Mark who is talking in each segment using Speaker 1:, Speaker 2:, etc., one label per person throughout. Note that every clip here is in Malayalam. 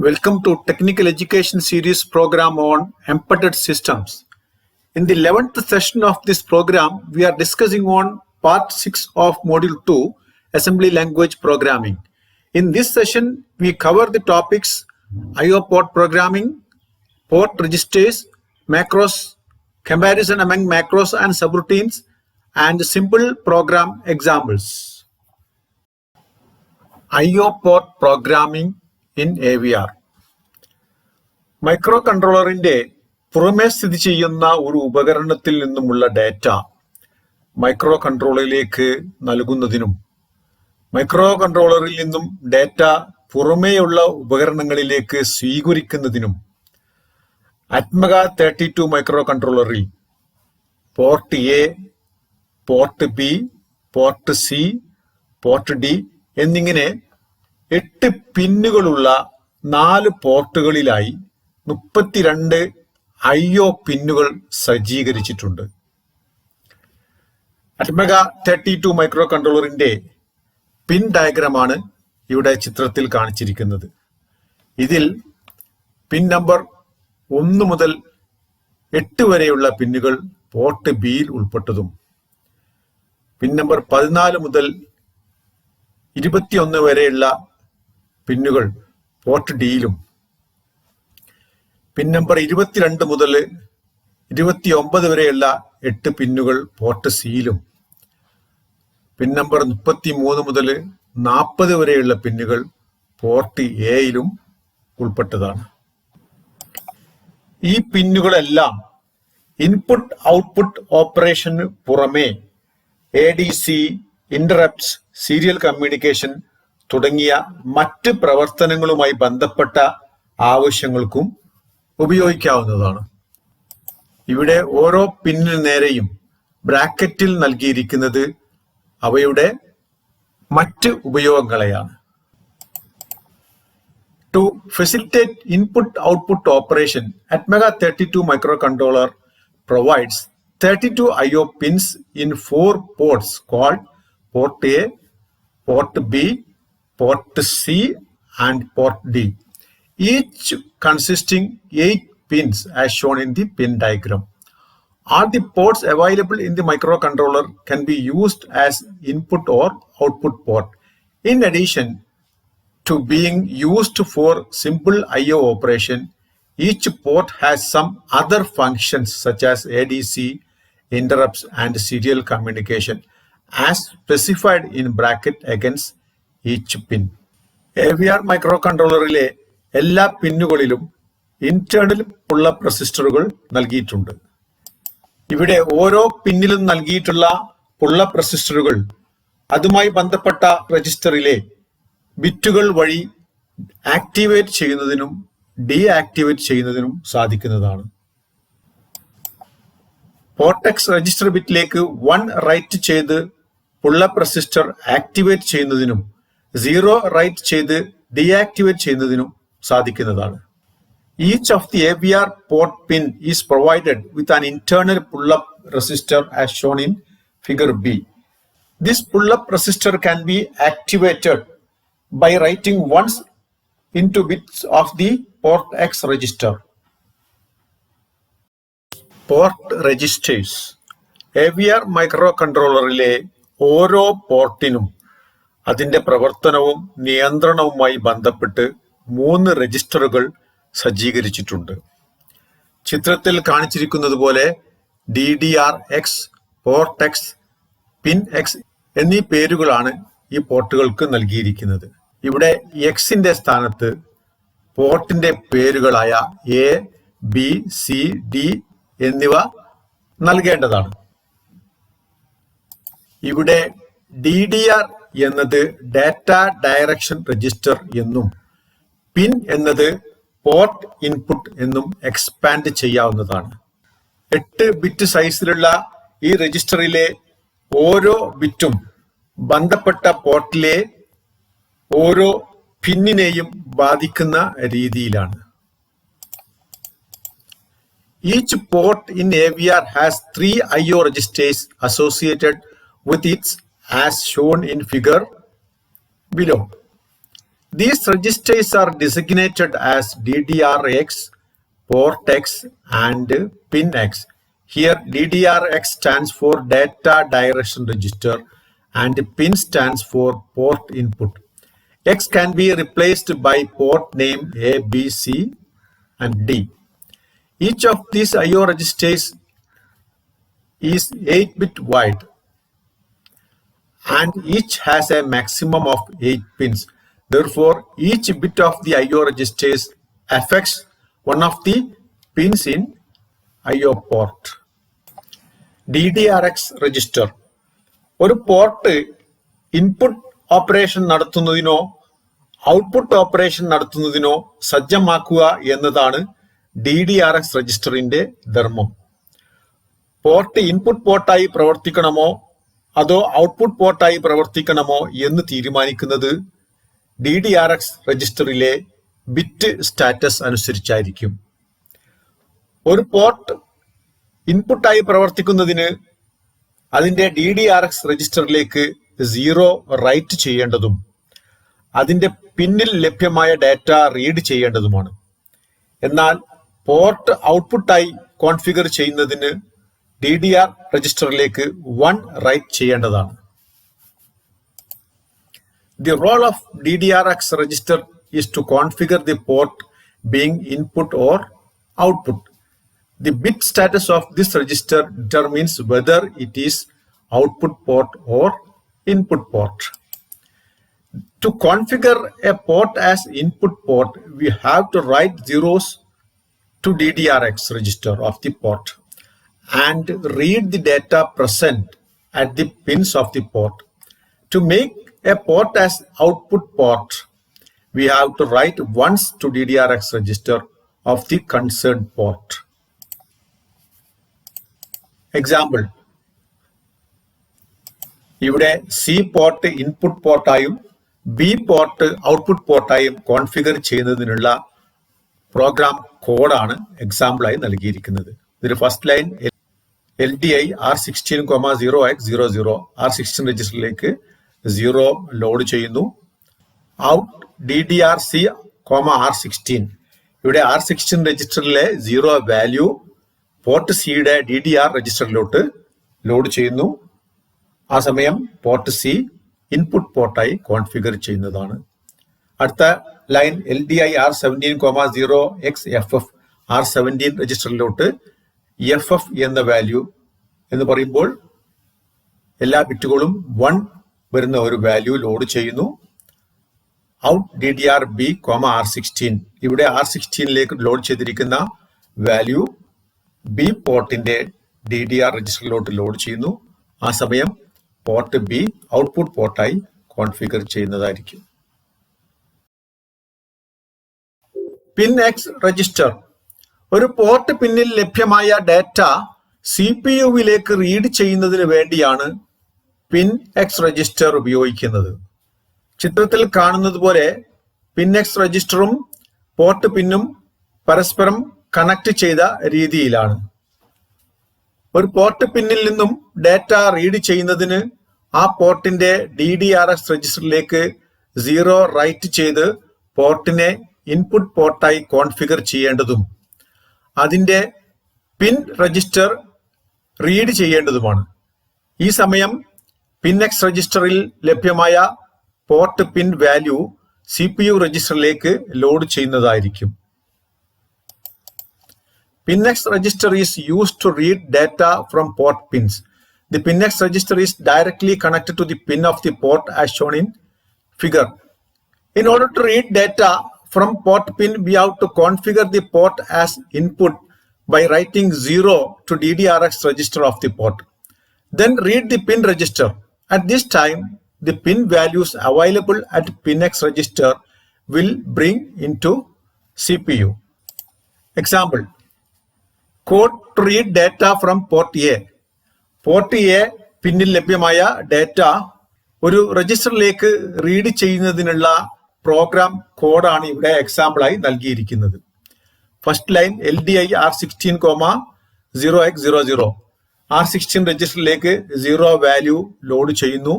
Speaker 1: Welcome to Technical Education Series program on Embedded Systems. In the 11th session of this program, we are discussing on Part 6 of Module 2, Assembly Language Programming. In this session, we cover the topics I/O port programming, port registers, macros, comparison among macros and subroutines, and simple program examples. I/O port programming in AVR. Micro കൺട്രോളറിന്റെ പുറമേ സ്ഥിതി ചെയ്യുന്ന ഒരു ഉപകരണത്തിൽ നിന്നുമുള്ള ഡാറ്റ മൈക്രോ കൺട്രോളറിലേക്ക് നൽകുന്നതിനും മൈക്രോ കൺട്രോളറിൽ നിന്നും ഡാറ്റ പുറമേയുള്ള ഉപകരണങ്ങളിലേക്ക് സ്വീകരിക്കുന്നതിനും അറ്റ്മഗ 32 മൈക്രോ കൺട്രോളറിൽ port A, port B, port C, port D എന്നിങ്ങനെ 8 പിന്നുകളുള്ള 4 പോർട്ടുകളിലായി 32 I/O പിന്നുകൾ സജ്ജീകരിച്ചിട്ടുണ്ട്. അറ്റ്മഗ 32 മൈക്രോ കൺട്രോളറിന്റെ പിൻ ഡയഗ്രമാണ് ഇവിടെ ചിത്രത്തിൽ കാണിച്ചിരിക്കുന്നത്. ഇതിൽ പിൻ നമ്പർ 1 മുതൽ 8 വരെയുള്ള പിന്നുകൾ പോർട്ട് ബിയിൽ ഉൾപ്പെട്ടതും പിൻ നമ്പർ 14 മുതൽ 21 വരെയുള്ള പിന്നുകൾ പോർട്ട് ഡിയിലും പിൻ നമ്പർ 22 മുതൽ 29 വരെയുള്ള 8 പിന്നുകൾ പോർട്ട് സിയിലും പിൻ നമ്പർ 33 മുതൽ 40 വരെയുള്ള പിന്നുകൾ പോർട്ട് എയിലും ഉൾപ്പെട്ടതാണ്. ഈ പിന്നുകളെല്ലാം ഇൻപുട്ട് ഔട്ട്പുട്ട് ഓപ്പറേഷന് പുറമെ ADC, ഇന്ററപ്റ്റ്സ്, സീരിയൽ കമ്മ്യൂണിക്കേഷൻ തുടങ്ങിയ മറ്റ് പ്രവർത്തനങ്ങളുമായി ബന്ധപ്പെട്ട ആവശ്യങ്ങൾക്കും ഉപയോഗിക്കാവുന്നതാണ്. ഇവിടെ ഓരോ പിന്നിന് നേരെയും ബ്രാക്കറ്റിൽ നൽകിയിരിക്കുന്നത് അവയുടെ മറ്റ് ഉപയോഗങ്ങളെയാണ്. To facilitate input-output operation, Atmega 32 microcontroller provides 32 I/O pins in 4 ports called Port A, Port B, Port C, and Port D, each consisting 8 pins as shown in the pin diagram. All the ports available in the microcontroller can be used as input or output port. In addition to being used for simple I/O operation, each port has some other functions such as ADC, interrupts, and serial communication as specified in bracket against each pin. AVR മൈക്രോകൺട്രോളറിലെ എല്ലാ പിന്നുകളിലും ഇന്റേണൽ പുള്ളപ്പ് റെസിസ്റ്ററുകൾ നൽകിയിട്ടുണ്ട്. ഇവിടെ ഓരോ പിന്നിലും നൽകിയിട്ടുള്ള പുള്ളപ്പ് റെസിസ്റ്ററുകൾ അതുമായി ബന്ധപ്പെട്ട രജിസ്റ്ററിലെ ബിറ്റുകൾ വഴി ആക്ടിവേറ്റ് ചെയ്യുന്നതിനും ഡീആക്ടിവേറ്റ് ചെയ്യുന്നതിനും സാധിക്കുന്നതാണ്. പോർട്ട് എക്സ് രജിസ്റ്റർ ബിറ്റിലേക്ക് 1 റൈറ്റ് ചെയ്ത് പുള്ളപ്പ് റെസിസ്റ്റർ ആക്ടിവേറ്റ് ചെയ്യുന്നതിനും 0 റൈറ്റ് ചെയ്ത് ഡീആക്ടിവേറ്റ് ചെയ്യുന്നതിനും സാധിക്കുന്നതാണ്. Each of the AVR port pin is provided with an internal pull-up resistor as shown in figure B. This pull-up resistor can be activated by writing once into bits of the port X register. Port registers. AVR മൈക്രോകൺട്രോളറിലെ ഓരോ പോർട്ടിനും അതിന്റെ പ്രവർത്തനവും നിയന്ത്രണവുമായി ബന്ധപ്പെട്ട് 3 രജിസ്റ്ററുകൾ സജ്ജീകരിച്ചിട്ടുണ്ട്. ചിത്രത്തിൽ കാണിച്ചിരിക്കുന്നത് പോലെ DDR-X, പോർട്ട് എക്സ്, പിൻ എക്സ് എന്നീ പേരുകളാണ് ഈ പോർട്ടുകൾക്ക് നൽകിയിരിക്കുന്നത്. ഇവിടെ എക്സിന്റെ സ്ഥാനത്ത് പോർട്ടിന്റെ പേരുകളായ A, B, C, D എന്നിവ നൽകേണ്ടതാണ്. ഇവിടെ DDR എന്നത് ഡാറ്റ ഡയറക്ഷൻ രജിസ്റ്റർ എന്നും പിൻ എന്നത് പോർട്ട് ഇൻപുട്ട് എന്നും എക്സ്പാൻഡ് ചെയ്യാവുന്നതാണ്. 8 ബിറ്റ് സൈസിലുള്ള ഈ രജിസ്റ്ററിലെ ഓരോ ബിറ്റും ബന്ധപ്പെട്ട പോർട്ടിലെ ഓരോ പിന്നിനെയും ബാധിക്കുന്ന രീതിയിലാണ്. Each port in AVR has 3 I/O registers associated with it as shown in figure below. These registers are designated as DDRX, port X and pin X. Here DDRX stands for data direction register and pin stands for port input. X can be replaced by port name A, B, C and D. Each of these I/O registers is 8-bit wide and each has a maximum of 8 pins. Therefore, each bit of the I/O registers affects one of the pins in I/O port. DDRX register. ഒരു പോർട്ട് ഇൻപുട്ട് ഓപ്പറേഷൻ നടത്തുന്നതിനോ ഔട്ട്പുട്ട് ഓപ്പറേഷൻ നടത്തുന്നതിനോ സജ്ജമാക്കുക എന്നതാണ് DDRX രജിസ്റ്ററിന്റെ ധർമ്മം. പോർട്ട് ഇൻപുട്ട് പോർട്ടായി പ്രവർത്തിക്കണമോ അതോ ഔട്ട്പുട്ട് പോർട്ടായി പ്രവർത്തിക്കണമോ എന്ന് തീരുമാനിക്കുന്നത് DDRX രജിസ്റ്ററിലെ ബിറ്റ് സ്റ്റാറ്റസ് അനുസരിച്ചായിരിക്കും. ഒരു പോർട്ട് ഇൻപുട്ടായി പ്രവർത്തിക്കുന്നതിന് അതിന്റെ DDRX രജിസ്റ്ററിലേക്ക് 0 റൈറ്റ് ചെയ്യേണ്ടതും അതിന്റെ പിന്നിൽ ലഭ്യമായ ഡാറ്റ റീഡ് ചെയ്യേണ്ടതുമാണ്. എന്നാൽ പോർട്ട് ഔട്ട്പുട്ടായി കോൺഫിഗർ ചെയ്യുന്നതിന് DDR രജിസ്റ്ററിലേക്ക് 1 റൈറ്റ് ചെയ്യേണ്ടതാണ്. The role of DDRX register is to configure the port being input or output. The bit status of this register determines whether it is output port or input port. To configure a port as input port, we have to write zeros to DDRX register of the port and read the data present at the pins of the port. To make a port as output port, we have to write once to DDRX register of the concerned port. Example. ഇവിടെ C പോർട്ട് ഇൻപുട്ട് പോർട്ടായും B പോർട്ട് ഔട്ട്പുട്ട് പോർട്ടായും കോൺഫിഗർ ചെയ്യുന്നതിനുള്ള പ്രോഗ്രാം കോഡാണ് എക്സാമ്പിളായി നൽകിയിരിക്കുന്നത്. ഇതിൽ first line LDI R16,0x00 R16 രജിസ്റ്ററിലേക്ക് 0 ലോഡ് ചെയ്യുന്നു. Out DDRC, R16. ഇവിടെ R16 രജിസ്റ്ററിലെ 0 വാല്യൂ പോർട്ട് സിയുടെ DDR രജിസ്റ്ററിലോട്ട് ലോഡ് ചെയ്യുന്നു. ആ സമയം പോർട്ട് സി ഇൻപുട്ട് പോർട്ടായി കോൺഫിഗർ ചെയ്യുന്നതാണ്. അടുത്ത line LDI R17,0xFF R17 രജിസ്റ്ററിലോട്ട് FF എന്ന വാല്യൂ എന്ന് പറയുമ്പോൾ എല്ലാ ബിറ്റുകളും 1 വരുന്ന ഒരു വാല്യൂ ലോഡ് ചെയ്യുന്നു. Out DDRB, R16. ഇവിടെ R16ലേക്ക് ലോഡ് ചെയ്തിരിക്കുന്ന വാല്യൂ B പോർട്ടിന്റെ DDR രജിസ്റ്ററിലോട്ട് ലോഡ് ചെയ്യുന്നു. ആ സമയം പോർട്ട് B ഔട്ട്പുട്ട് പോർട്ടായി കോൺഫിഗർ ചെയ്യുന്നതായിരിക്കും. പിൻ X രജിസ്റ്റർ. ഒരു പോർട്ട് പിന്നിൽ ലഭ്യമായ ഡാറ്റ CPUവിലേക്ക് റീഡ് ചെയ്യുന്നതിന് വേണ്ടിയാണ് പിൻ X രജിസ്റ്റർ ഉപയോഗിക്കുന്നത്. ചിത്രത്തിൽ കാണുന്നത് പോലെ പിൻ X രജിസ്റ്ററും പോർട്ട് പിന്നും പരസ്പരം കണക്ട് ചെയ്ത രീതിയിലാണ്. ഒരു പോർട്ട് പിന്നിൽ നിന്നും ഡാറ്റ റീഡ് ചെയ്യുന്നതിന് ആ പോർട്ടിന്റെ DDRX രജിസ്റ്ററിലേക്ക് 0 റൈറ്റ് ചെയ്ത് പോർട്ടിനെ ഇൻപുട്ട് പോർട്ടായി കോൺഫിഗർ ചെയ്യേണ്ടതും അതിന്റെ പിൻ രജിസ്റ്റർ റീഡ് ചെയ്യേണ്ടതുമാണ്. ഈ സമയം പിൻ X രജിസ്റ്ററിൽ ലഭ്യമായ പോർട്ട് പിൻ വാല്യൂ CPU രജിസ്റ്ററിലേക്ക് ലോഡ് ചെയ്യുന്നതായിരിക്കും. Pin X register is used to read data from port pins. The Pin X register is directly connected to the pin of the port as shown in figure. In order to read data from port pin, we have to configure the port as input by writing 0 to DDRX register of the port. Then read the pin register. At this time, the pin values available at Pin X register will bring into CPU. Example. Code to read data from port A. Port A പിന്നിൽ ലഭ്യമായ ഡാറ്റ ഒരു രജിസ്റ്ററിലേക്ക് റീഡ് ചെയ്യുന്നതിനുള്ള പ്രോഗ്രാം കോഡാണ് ഇവിടെ എക്സാമ്പിളായി നൽകിയിരിക്കുന്നത്. First line LDI R16,0x00 R16 രജിസ്റ്ററിലേക്ക് 0 വാല്യൂ ലോഡ് ചെയ്യുന്നു.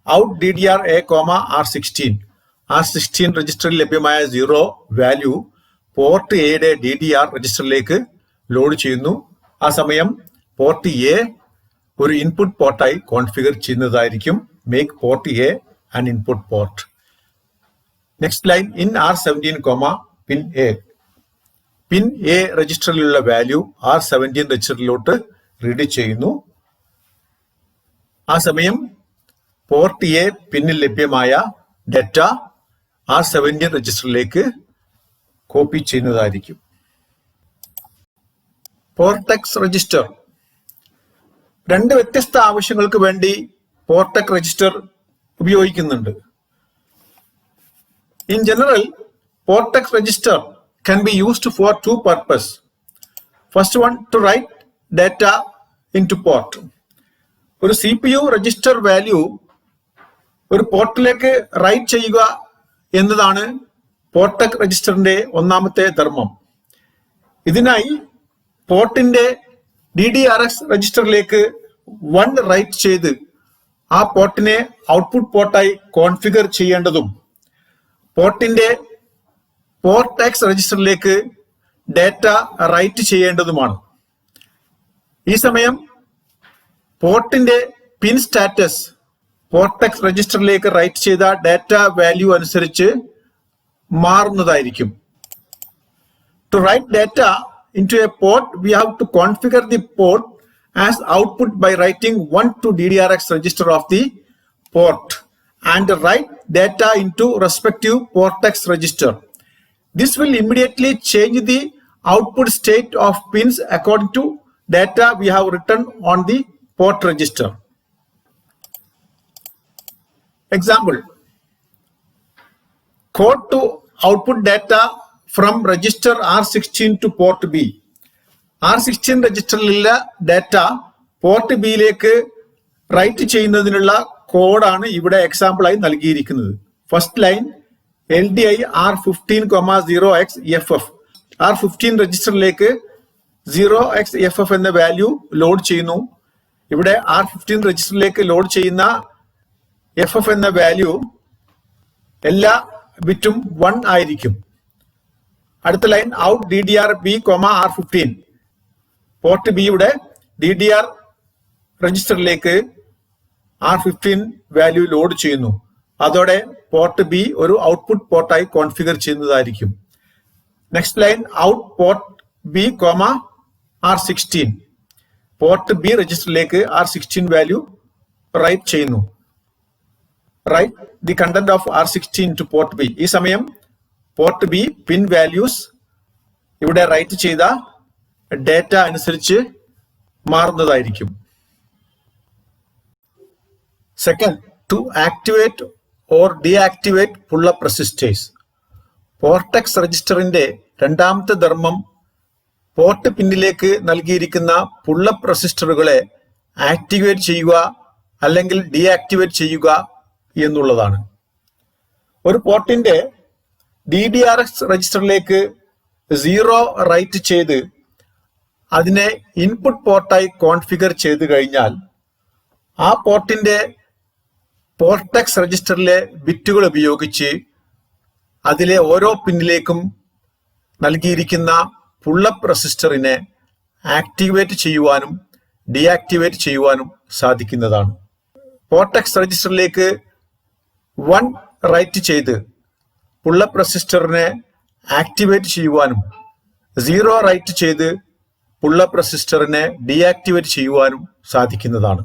Speaker 1: ഔട്ട് DDRA, R16 R16 രജിസ്റ്ററിൽ ലഭ്യമായ 0 വാല്യൂ പോർട്ട് എയുടെ DDR രജിസ്റ്ററിലേക്ക് ലോഡ് ചെയ്യുന്നു. ആ സമയം പോർട്ട് എ ഒരു ഇൻപുട്ട് പോർട്ടായി കോൺഫിഗർ ചെയ്യുന്നതായിരിക്കും. Make port A an input port. Next line in R17, pin A. Pin A രജിസ്റ്ററിലുള്ള വാല്യൂ R17 രജിസ്റ്ററിലോട്ട് റീഡ് ചെയ്യുന്നു. ആ സമയം പോർട്ട് എ പിന്നിൽ ലഭ്യമായ ഡാറ്റ R17 രജിസ്റ്ററിലേക്ക് കോപ്പി ചെയ്യുന്നതായിരിക്കും. പോർട്ടെക്സ് രജിസ്റ്റർ. രണ്ട് വ്യത്യസ്ത ആവശ്യങ്ങൾക്ക് വേണ്ടി പോർട്ടെക്സ് രജിസ്റ്റർ ഉപയോഗിക്കുന്നുണ്ട്. In general, portex register can be used for two purposes. First one, to write data into port. ഒരു CPU രജിസ്റ്റർ വാല്യൂ ഒരു പോർട്ടിലേക്ക് റൈറ്റ് ചെയ്യുക എന്നതാണ് പോർട്ടെക്സ് രജിസ്റ്ററിന്റെ ഒന്നാമത്തെ ധർമ്മം. ഇതിനായി പോർട്ടിന്റെ DDRX രജിസ്റ്ററിലേക്ക് 1 റൈറ്റ് ചെയ്ത് ആ പോർട്ടിനെ ഔട്ട്പുട്ട് പോർട്ടായി കോൺഫിഗർ ചെയ്യേണ്ടതും പോർട്ടിന്റെ പോർട്ടെക്സ് രജിസ്റ്ററിലേക്ക് ഡാറ്റ റൈറ്റ് ചെയ്യേണ്ടതുമാണ്. ഈ സമയം പോർട്ടിന്റെ പിൻ സ്റ്റാറ്റസ് പോർട്ടെക്സ് രജിസ്റ്ററിലേക്ക് റൈറ്റ് ചെയ്ത ഡാറ്റ വാല്യൂ അനുസരിച്ച് മാറുന്നതായിരിക്കും. To write data into a port, we have to configure the port as output by writing 1 to DDRX register of the port and write data into respective portex register. This will immediately change the output state of pins according to data we have written on the port register. Example, code to output data from register R16 to port B. R16 രജിസ്റ്ററിലുള്ള ഡാറ്റ പോർട്ട് ബിയിലേക്ക് റൈറ്റ് ചെയ്യുന്നതിനുള്ള കോഡാണ് ഇവിടെ എക്സാമ്പിൾ ആയി നൽകിയിരിക്കുന്നത്. First line LDI R15,0xFF. R15 രജിസ്റ്ററിലേക്ക് 0xFF എന്ന വാല്യൂ ലോഡ് ചെയ്യുന്നു. ഇവിടെ R15 രജിസ്റ്ററിലേക്ക് ലോഡ് ചെയ്യുന്ന FF എന്ന വാല്യൂ എല്ലാ ബിറ്റും 1 ആയിരിക്കും. അടുത്ത line out DDR B, R15. Port ബിയുടെ DDR രജിസ്റ്ററിലേക്ക് R15 വാല്യൂ ലോഡ് ചെയ്യുന്നു. അതോടെ പോർട്ട് ബി ഒരു ഔട്ട്പുട്ട് പോർട്ടായി കോൺഫിഗർ ചെയ്യുന്നതായിരിക്കും. Next line out port B, R16. Port B രജിസ്റ്ററിലേക്ക് R16 വാല്യൂ റൈറ്റ് ചെയ്യുന്നു. Write the content of R16 to port B. ഈ സമയം പോർട്ട് ബി പിൻ വാല്യൂസ് ഇവിടെ റൈറ്റ് ചെയ്ത ഡാറ്റ അനുസരിച്ച് മാറുന്നതായിരിക്കും. Second, to activate or deactivate pullup resistors. Portx രജിസ്റ്ററിന്റെ രണ്ടാമത്തെ ധർമ്മം പോർട്ട് പിന്നിലേക്ക് നൽകിയിരിക്കുന്ന പുള്ളപ്പ് റെസിസ്റ്ററുകളെ ആക്ടിവേറ്റ് ചെയ്യുക അല്ലെങ്കിൽ ഡീആക്ടിവേറ്റ് ചെയ്യുക എന്നുള്ളതാണ്. ഒരു പോർട്ടിന്റെ DDRX രജിസ്റ്ററിലേക്ക് 0 റൈറ്റ് ചെയ്ത് അതിനെ ഇൻപുട്ട് പോർട്ടായി കോൺഫിഗർ ചെയ്ത് കഴിഞ്ഞാൽ ആ പോർട്ടിന്റെ പോർട്ടെക്സ് രജിസ്റ്ററിലെ ബിറ്റുകൾ ഉപയോഗിച്ച് അതിലെ ഓരോ പിന്നിലേക്കും നൽകിയിരിക്കുന്ന പുള്ളപ്പ് റെസിസ്റ്ററിനെ ആക്ടിവേറ്റ് ചെയ്യുവാനും ഡീആക്ടിവേറ്റ് ചെയ്യുവാനും സാധിക്കുന്നതാണ്. പോർട്ടെക്സ് രജിസ്റ്ററിലേക്ക് 1 റൈറ്റ് ചെയ്ത് പുള്ളപ്പ് റെസിസ്റ്ററിനെ ആക്ടിവേറ്റ് ചെയ്യുവാനും 0 റൈറ്റ് ചെയ്ത് പുള്ളപ്പ് റെസിസ്റ്ററിനെ ഡീആക്ടിവേറ്റ് ചെയ്യുവാനും സാധിക്കുന്നതാണ്.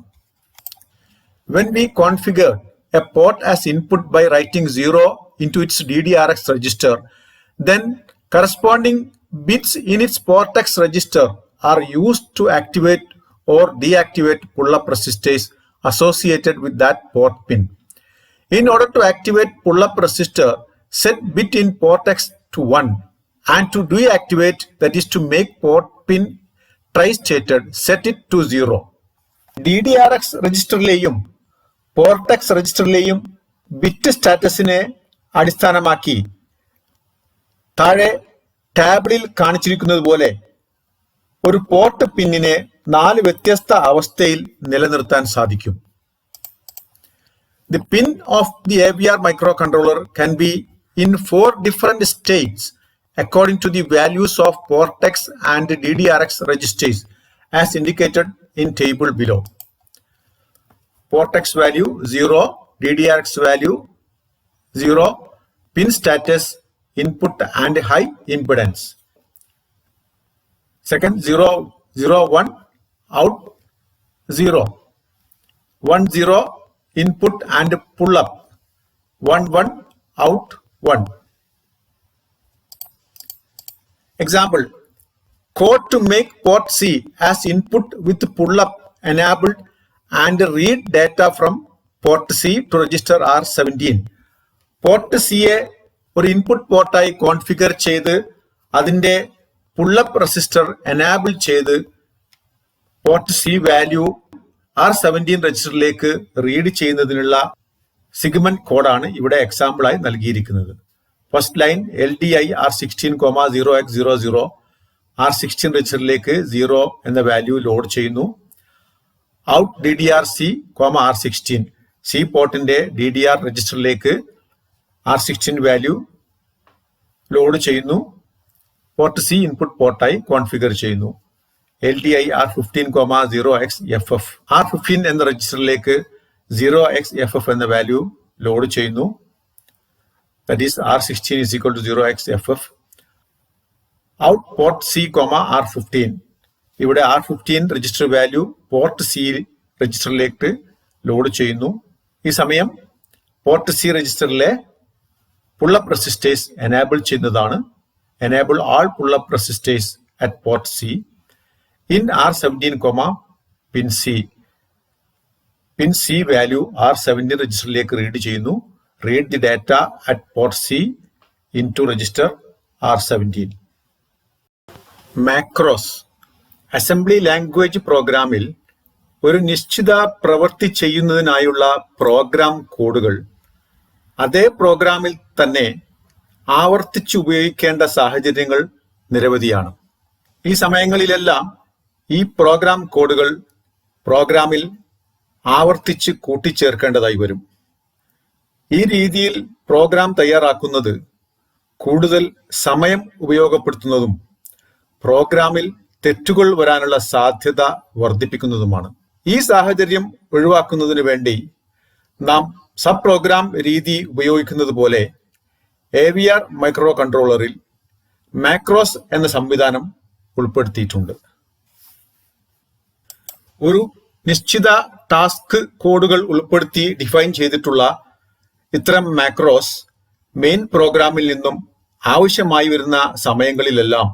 Speaker 1: When we configure a port as input by writing 0 into its DDRX register, then corresponding bits in its portex register are used to activate or deactivate pull-up resistors associated with that port pin. In order to activate pull-up resistor, set bit in portex to 1, and to deactivate, that is to make port pin tri-stated, set it to 0. DDRX രജിസ്റ്ററിലെയും പോർട്ടെക്സ് രജിസ്റ്ററിലെയും bit സ്റ്റാറ്റസിനെ അടിസ്ഥാനമാക്കി താഴെ ടാബിളിൽ കാണിച്ചിരിക്കുന്നത് പോലെ ഒരു പോർട്ട് പിന്നിനെ 4 വ്യത്യസ്ത അവസ്ഥയിൽ നിലനിർത്താൻ സാധിക്കും. The pin of the AVR microcontroller can be in 4 different states according to the values of PORTX and DDRX registers as indicated in table below. PORTX value 0, DDRX value 0, pin status input and high impedance. Second 0, 0, 1, out 0, 1, 0, input and pull up, 1, 1, out 1. Example, code to make port C as input with pull up enabled and read data from port C to register R17. Port സിയെ ഒരു ഇൻപുട്ട് പോർട്ടായി കോൺഫിഗർ ചെയ്ത് അതിൻ്റെ പുള്ളപ്പ് റെസിസ്റ്റർ എനാബിൾ ചെയ്ത് പോർട്ട് സി വാല്യൂ R17 രജിസ്റ്ററിലേക്ക് റീഡ് ചെയ്യുന്നതിനുള്ള സിഗ്മെന്റ് കോഡാണ് ഇവിടെ എക്സാമ്പിളായി നൽകിയിരിക്കുന്നത്. First line LDI R16, 0x00 R16 രജിസ്റ്ററിലേക്ക് 0 എന്ന വാല്യൂ ലോഡ് ചെയ്യുന്നു. ഔട്ട് DDRC, R16 സി പോർട്ടിന്റെ DDR രജിസ്റ്ററിലേക്ക് R16 വാല്യൂ ലോഡ് ചെയ്യുന്നു. പോർട്ട് സി ഇൻപുട്ട് പോർട്ടായി കോൺഫിഗർ ചെയ്യുന്നു. LDI R15, 0xFF R15 എന്ന രജിസ്റ്ററിലേക്ക് 0xFF എന്ന വാല്യൂ ലോഡ് ചെയ്യുന്നു. That is R16 is equal to 0xFF. Out port C, R15 ഇവിടെ R15 register value port C രജിസ്റ്ററിലേക്ക് ലോഡ് ചെയ്യുന്നു. ഈ സമയം പോർട്ട് സി രജിസ്റ്ററിലെ പുള്ളപ്പ് റെസിസ്റ്റേഴ്സ് എനാബിൾ ചെയ്യുന്നതാണ്. Enable all pullup resistors at port C in R17, pin C. Pin C value R17 രജിസ്റ്ററിലേക്ക് റീഡ് ചെയ്യുന്നു. Read the data at port C into register R17. Macros assembly language പ്രോഗ്രാമിൽ ഒരു നിശ്ചിത പ്രവൃത്തി ചെയ്യുന്നതിനായുള്ള പ്രോഗ്രാം കോഡുകൾ അതേ പ്രോഗ്രാമിൽ തന്നെ ആവർത്തിച്ച് ഉപയോഗിക്കേണ്ട സാഹചര്യങ്ങൾ നിരവധിയാണ്. ഈ സമയങ്ങളിലെല്ലാം ഈ പ്രോഗ്രാം കോഡുകൾ പ്രോഗ്രാമിൽ ആവർത്തിച്ച് കൂട്ടിച്ചേർക്കേണ്ടതായി വരും. ഈ രീതിയിൽ പ്രോഗ്രാം തയ്യാറാക്കുന്നത് കൂടുതൽ സമയം ഉപയോഗപ്പെടുത്തുന്നതും പ്രോഗ്രാമിൽ തെറ്റുകൾ വരാനുള്ള സാധ്യത വർദ്ധിപ്പിക്കുന്നതുമാണ്. ഈ സാഹചര്യം ഒഴിവാക്കുന്നതിന് വേണ്ടി നാം സബ് പ്രോഗ്രാം രീതി ഉപയോഗിക്കുന്നത് പോലെ AVR മൈക്രോ കൺട്രോളറിൽ മാക്രോസ് എന്ന സംവിധാനം ഉൾപ്പെടുത്തിയിട്ടുണ്ട്. ഒരു നിശ്ചിത ടാസ്ക് കോഡുകൾ ഉൾപ്പെടുത്തി ഡിഫൈൻ ചെയ്തിട്ടുള്ള ഇത്തരം മാക്രോസ് മെയിൻ പ്രോഗ്രാമിൽ നിന്നും ആവശ്യമായി വരുന്ന സമയങ്ങളിലെല്ലാം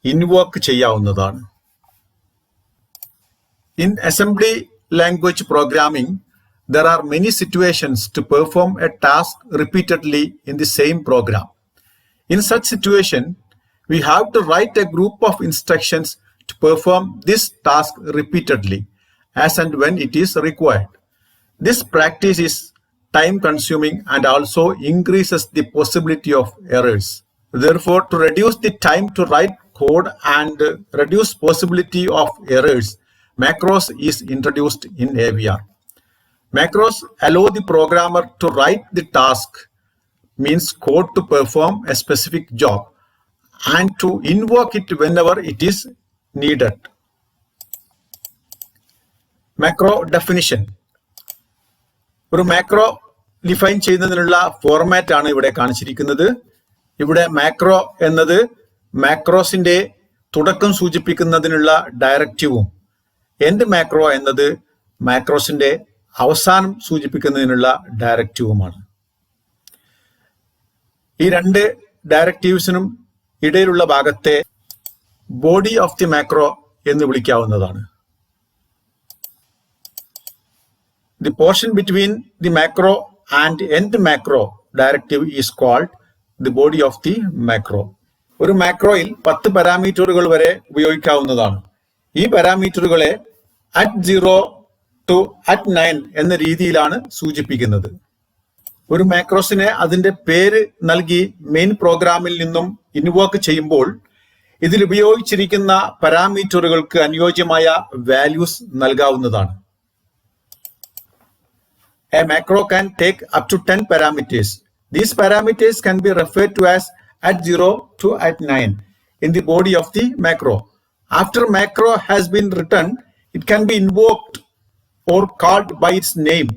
Speaker 1: ഇൻവോക്ക് ചെയ്യാവുന്നതാണ്. In assembly language programming, there are many situations to perform a task repeatedly in the same program. In such situation, we have to write a group of instructions to perform this task repeatedly as and when it is required. This practice is time consuming and also increases the possibility of errors. Therefore, to reduce the time to write code and reduce possibility of errors, macros is introduced in AVR. Macros allow the programmer to write the task, means code to perform a specific job, and to invoke it whenever it is needed. Macro definition. ഒരു മാക്രോ ഡിഫൈൻ ചെയ്യുന്നതിനുള്ള ഫോർമാറ്റ് ആണ് ഇവിടെ കാണിച്ചിരിക്കുന്നത്. ഇവിടെ മാക്രോ എന്നത് മാക്രോസിന്റെ തുടക്കം സൂചിപ്പിക്കുന്നതിനുള്ള ഡയറക്റ്റീവും എൻഡ് മാക്രോ എന്നത് മാക്രോസിന്റെ അവസാനം സൂചിപ്പിക്കുന്നതിനുള്ള ഡയറക്റ്റീവുമാണ്. ഈ രണ്ട് ഡയറക്റ്റീവ്സിനും ഇടയിലുള്ള ഭാഗത്തെ ബോഡി ഓഫ് ദി മാക്രോ എന്ന് വിളിക്കാവുന്നതാണ്. The portion between the macro and end macro directive is called the body of the macro. ഒരു മാക്രോയിൽ 10 പാരാമീറ്ററുകൾ വരെ ഉപയോഗിക്കാവുന്നതാണ്. ഈ പാരാമീറ്ററുകളെ @0 to @9 എന്ന രീതിയിലാണ് സൂചിപ്പിക്കുന്നത്. ഒരു മാക്രോസിനെ അതിന്റെ പേര് നൽകി മെയിൻ പ്രോഗ്രാമിൽ നിന്നും ഇൻവോക്ക് ചെയ്യുമ്പോൾ ഇതിൽ ഉപയോഗിച്ചിരിക്കുന്ന പാരാമീറ്ററുകൾക്ക് അനുയോജ്യമായ വാല്യൂസ് നൽകാവുന്നതാണ്. A macro can take up to 10 parameters. These parameters can be referred to as at 0 to at 9 in the body of the macro. After macro has been written, it can be invoked or called by its name,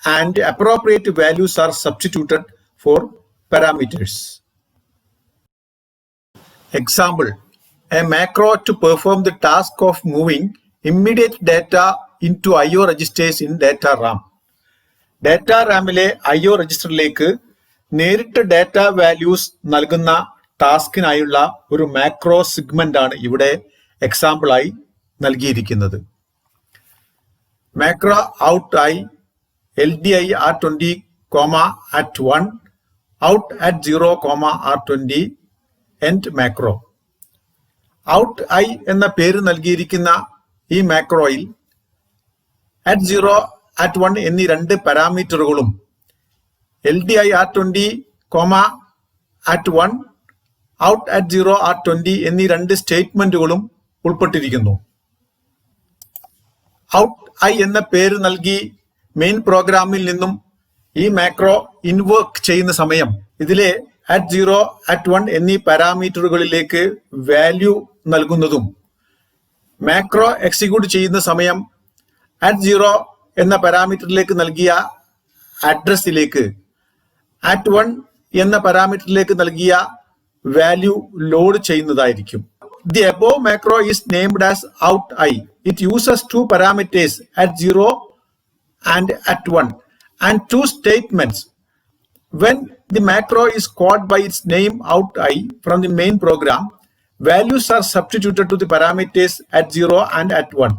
Speaker 1: and appropriate values are substituted for parameters. Example: a macro to perform the task of moving immediate data into IO registers in data RAM. Data റാമിലെ IO രജിസ്റ്ററിലേക്ക് നേരിട്ട് ഡാറ്റ വാല്യൂസ് നൽകുന്ന ടാസ്കിനായുള്ള ഒരു മാക്രോ സെഗ്മെന്റ് ആണ് ഇവിടെ എക്സാമ്പിളായി നൽകിയിരിക്കുന്നത്. Macro out I LDI R20, at 1, out at 0, R20 end macro. Out I എന്ന പേര് നൽകിയിരിക്കുന്ന ഈ മാക്രോയിൽ at 0, at 1 എന്നീ രണ്ട് പാരാമീറ്ററുകളും LDI R20, at 1, out at 0, R20 എന്നീ രണ്ട് സ്റ്റേറ്റ്മെന്റുകളും ഉൾപ്പെട്ടിരിക്കുന്നു. ഔട്ട് ഐ എന്ന പേര് നൽകി മെയിൻ പ്രോഗ്രാമിൽ നിന്നും ഈ മാക്രോ ഇൻവോക്ക് ചെയ്യുന്ന സമയം ഇതിലെ at 0, at 1 എന്നീ പാരാമീറ്ററുകളിലേക്ക് വാല്യൂ നൽകുന്നതും മാക്രോ എക്സിക്യൂട്ട് ചെയ്യുന്ന സമയം at 0 എന്ന പാരാമീറ്ററിലേക്ക് നൽകിയ അഡ്രസ്സിലേക്ക് at 1 എന്ന പാരാമീറ്ററിലേക്ക് നൽകിയ വാല്യൂ ലോഡ് ചെയ്യുന്നതായിരിക്കും. The above macro is named as out I. It uses two parameters at 0 and at 1 and two statements. When the macro is called by its name out I from the main program, values are substituted to the parameters at 0 and at 1.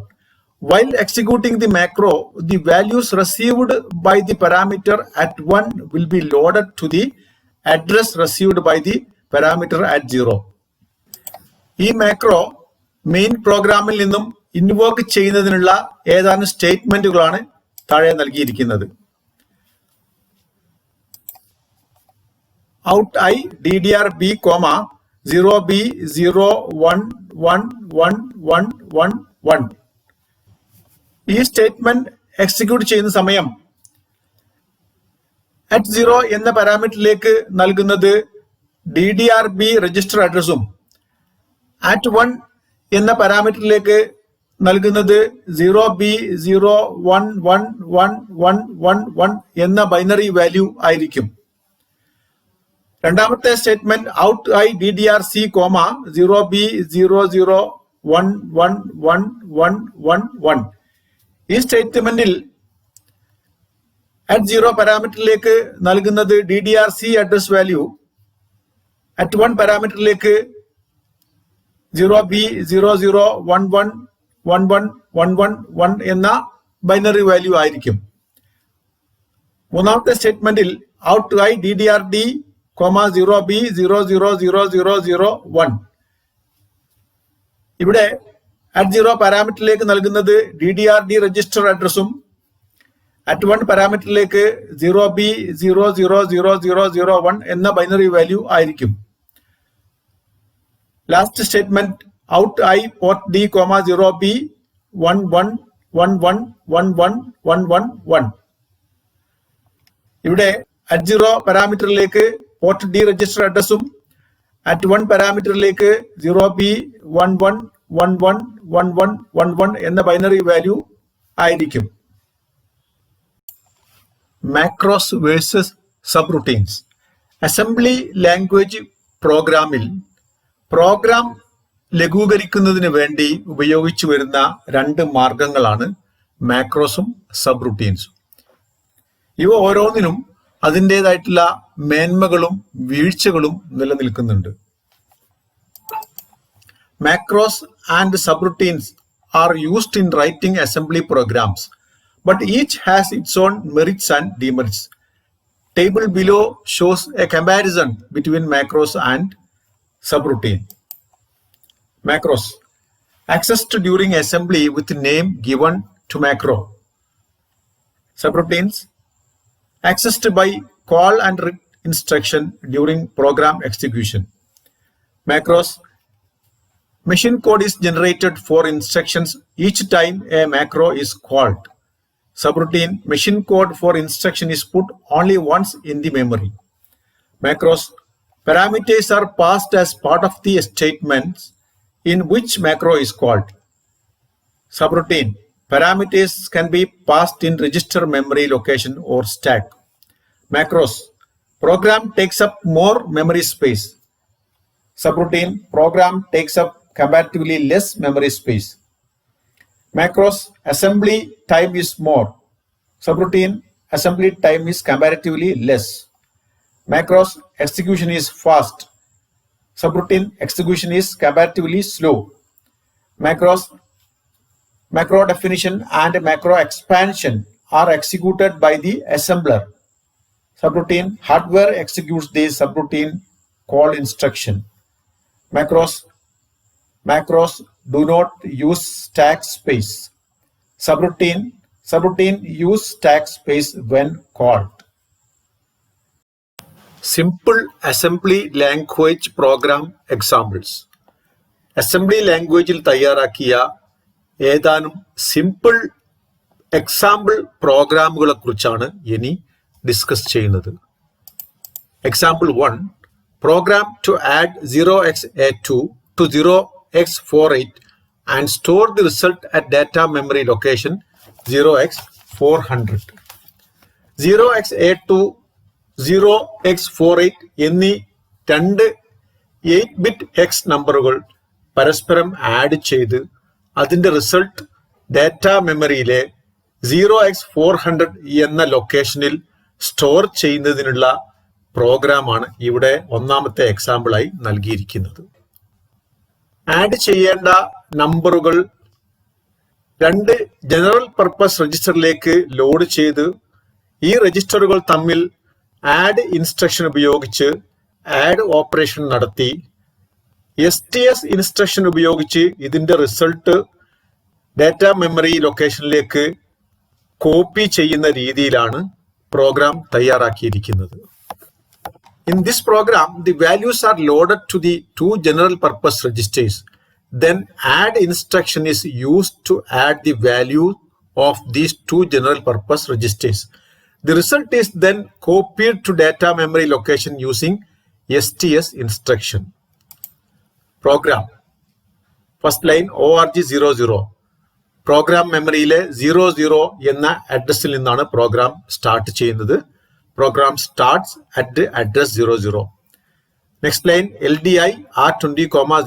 Speaker 1: While executing the macro, the values received by the parameter at 1 will be loaded to the address received by the parameter at 0. ഈ മാക്രോ മെയിൻ പ്രോഗ്രാമിൽ നിന്നും ഇൻവോക്ക് ചെയ്യുന്നതിനുള്ള ഏതാനും സ്റ്റേറ്റ്മെന്റുകളാണ് താഴെ നൽകിയിരിക്കുന്നത്. Out I DDR B, 0B 0 1 1 1 1 1 1. ഈ സ്റ്റേറ്റ്മെന്റ് എക്സിക്യൂട്ട് ചെയ്യുന്ന സമയം at 0 എന്ന പാരാമീറ്ററിലേക്ക് നൽകുന്നത് DDR-B രജിസ്റ്റർ അഡ്രസ്സും at 1 എന്ന പാരാമീറ്ററിലേക്ക് നൽകുന്നത് 0B 0 1 1 1 1 1 1 എന്ന ബൈനറി വാല്യൂ ആയിരിക്കും. രണ്ടാമത്തെ statement out I DDR-C, 0B 0 0 1 1 1 1 1 1. ഈ സ്റ്റേറ്റ്മെന്റിൽ at 0 പാരാമീറ്ററിലേക്ക് നൽകുന്നത് DDR-C address value, at 1 പാരാമീറ്ററിലേക്ക് 0B 0 0 1 1 1 1 1 1 1 എന്ന ബൈനറി വാല്യൂ ആയിരിക്കും. മൂന്നാമത്തെ സ്റ്റേറ്റ്മെന്റിൽ ഔട്ട് ഐ DDR-D, 0B 0 0 0 0 0 1. ഇവിടെ at 0 പാരാമീറ്ററിലേക്ക് നൽകുന്നത് DDR-D രജിസ്റ്റർ അഡ്രസ്സും at 1 പാരാമീറ്ററിലേക്ക് 0B 0 0 0 0 0 1 എന്ന ബൈനറി വാല്യൂ ആയിരിക്കും. Last statement out I port D, 0B 1 1 1 1 1 1 1 1 1. ഇവിടെ at 0 പാരാമീറ്ററിലേക്ക് പോർട്ട് D രജിസ്റ്റർ അഡ്രസ്സും at 1 പാരാമീറ്ററിലേക്ക് 0B 1 1 1 1 1 1 1 1 എന്ന ബൈനറി വാല്യൂ ആയിരിക്കും. Macros versus subroutines. Assembly language പ്രോഗ്രാമിൽ പ്രോഗ്രാം ലഘൂകരിക്കുന്നതിന് വേണ്ടി ഉപയോഗിച്ചു വരുന്ന രണ്ട് മാർഗങ്ങളാണ് മാക്രോസും സബ്റൂട്ടീൻസും. ഇവ ഓരോന്നിനും അതിൻ്റെതായിട്ടുള്ള മേന്മകളും വീഴ്ചകളും നിലനിൽക്കുന്നുണ്ട്. Macros and subroutines are used in writing assembly programs, but each has its own merits and demerits. Table below shows a comparison between macros and subroutine. Macros accessed during assembly with name given to macro. Subroutines accessed by call and read instruction during program execution. Macros machine code is generated for instructions each time a macro is called. Subroutine machine code for instruction is put only once in the memory. Macros parameters are passed as part of the statements in which macro is called. Subroutine parameters can be passed in register, memory location, or stack. Macros program takes up more memory space. Subroutine program takes up comparatively less memory space. Macros assembly time is more. Subroutine assembly time is comparatively less. Macros execution is fast. Subroutine execution is comparatively slow. Macros macro definition and macro expansion are executed by the assembler. Subroutine hardware executes the subroutine call instruction. Macros do not use stack space. Subroutine use stack space when called. Simple assembly language program examples. Assembly languageil തയ്യാറാക്കിയ ഏതാനും സിമ്പിൾ എക്സാമ്പിൾ പ്രോഗ്രാമുകളെ കുറിച്ചാണ് ഇനി ഡിസ്കസ് ചെയ്യുന്നത്. Example 1, program to add 0xA2 to 0x48 and store the result at data memory location 0x400. 0xA2, 0x48 എന്നീ രണ്ട് 8-bit ഹെക്സ് നമ്പറുകൾ പരസ്പരം ആഡ് ചെയ്ത് അതിൻ്റെ റിസൾട്ട് ഡാറ്റ മെമ്മറിയിലെ 0x400 എന്ന ലൊക്കേഷനിൽ സ്റ്റോർ ചെയ്യുന്നതിനുള്ള പ്രോഗ്രാമാണ് ഇവിടെ ഒന്നാമത്തെ എക്സാമ്പിളായി നൽകിയിരിക്കുന്നത്. ആഡ് ചെയ്യേണ്ട നമ്പറുകൾ രണ്ട് ജനറൽ പർപ്പസ് രജിസ്റ്ററിലേക്ക് ലോഡ് ചെയ്ത് ഈ രജിസ്റ്ററുകൾ തമ്മിൽ ആഡ് ഇൻസ്ട്രക്ഷൻ ഉപയോഗിച്ച് ആഡ് ഓപ്പറേഷൻ നടത്തി STS ഇൻസ്ട്രക്ഷൻ ഉപയോഗിച്ച് ഇതിൻ്റെ റിസൾട്ട് ഡാറ്റ മെമ്മറി ലൊക്കേഷനിലേക്ക് കോപ്പി ചെയ്യുന്ന രീതിയിലാണ് പ്രോഗ്രാം തയ്യാറാക്കിയിരിക്കുന്നത്. In this program, the values are loaded to the two general purpose registers. Then add instruction is used to add the value of these two general purpose registers. The result is then copied to data memory location using STS instruction. Program. First line ORG00. Program മെമ്മറിയിലെ 00 എന്ന അഡ്രസ്സിൽ നിന്നാണ് പ്രോഗ്രാം സ്റ്റാർട്ട് ചെയ്യുന്നത്. Program starts at the address 00. Next line LDI R20,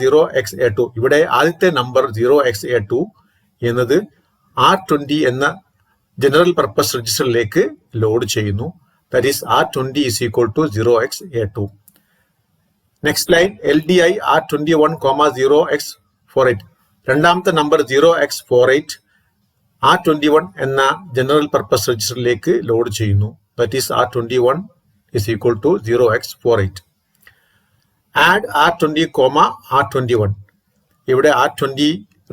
Speaker 1: 0xA2. ഇവിടെ ആദ്യത്തെ നമ്പർ 0xA2 എന്നത് R20 എന്ന ജനറൽ പർപ്പസ് രജിസ്റ്ററിലേക്ക് ലോഡ് ചെയ്യുന്നു. That is R20 is equal to 0xA2. Next line LDI R21, 0x48. രണ്ടാമത്തെ നമ്പർ 0x48 R21 എന്ന ജനറൽ പർപ്പസ് രജിസ്റ്ററിലേക്ക് ലോഡ് ചെയ്യുന്നു. That is R21 is equal to 0x48. Add R20, R21. ഇവിടെ R20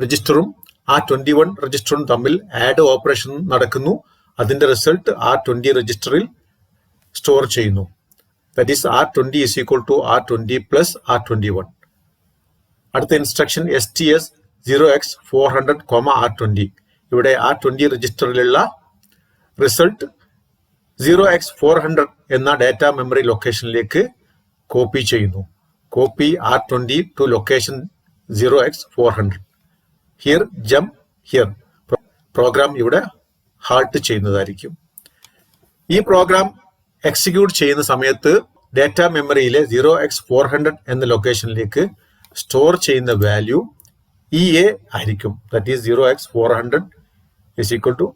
Speaker 1: രജിസ്റ്ററും R21 രജിസ്റ്ററും തമ്മിൽ ആഡ് ഓപ്പറേഷൻ നടക്കുന്നു. അതിൻ്റെ റിസൾട്ട് R20 രജിസ്റ്ററിൽ സ്റ്റോർ ചെയ്യുന്നു. That is R20 is equal to R20 plus R21. അടുത്ത ഇൻസ്ട്രക്ഷൻ STS 0x400, R20. ഇവിടെ R20 രജിസ്റ്ററിലുള്ള റിസൾട്ട് 0x400 എന്ന ഡാറ്റ മെമ്മറി ലൊക്കേഷനിലേക്ക് കോപ്പി ചെയ്യുന്നു. Copy R20 to location 0x400. Here jump here. Program ഇവിടെ ഹാൾട്ട് ചെയ്യുന്നതായിരിക്കും. ഈ പ്രോഗ്രാം എക്സിക്യൂട്ട് ചെയ്യുന്ന സമയത്ത് ഡാറ്റ മെമ്മറിയിലെ 0x400 എന്ന ലൊക്കേഷനിലേക്ക് സ്റ്റോർ ചെയ്യുന്ന വാല്യൂ EA ആയിരിക്കും. That is 0x400 is equal to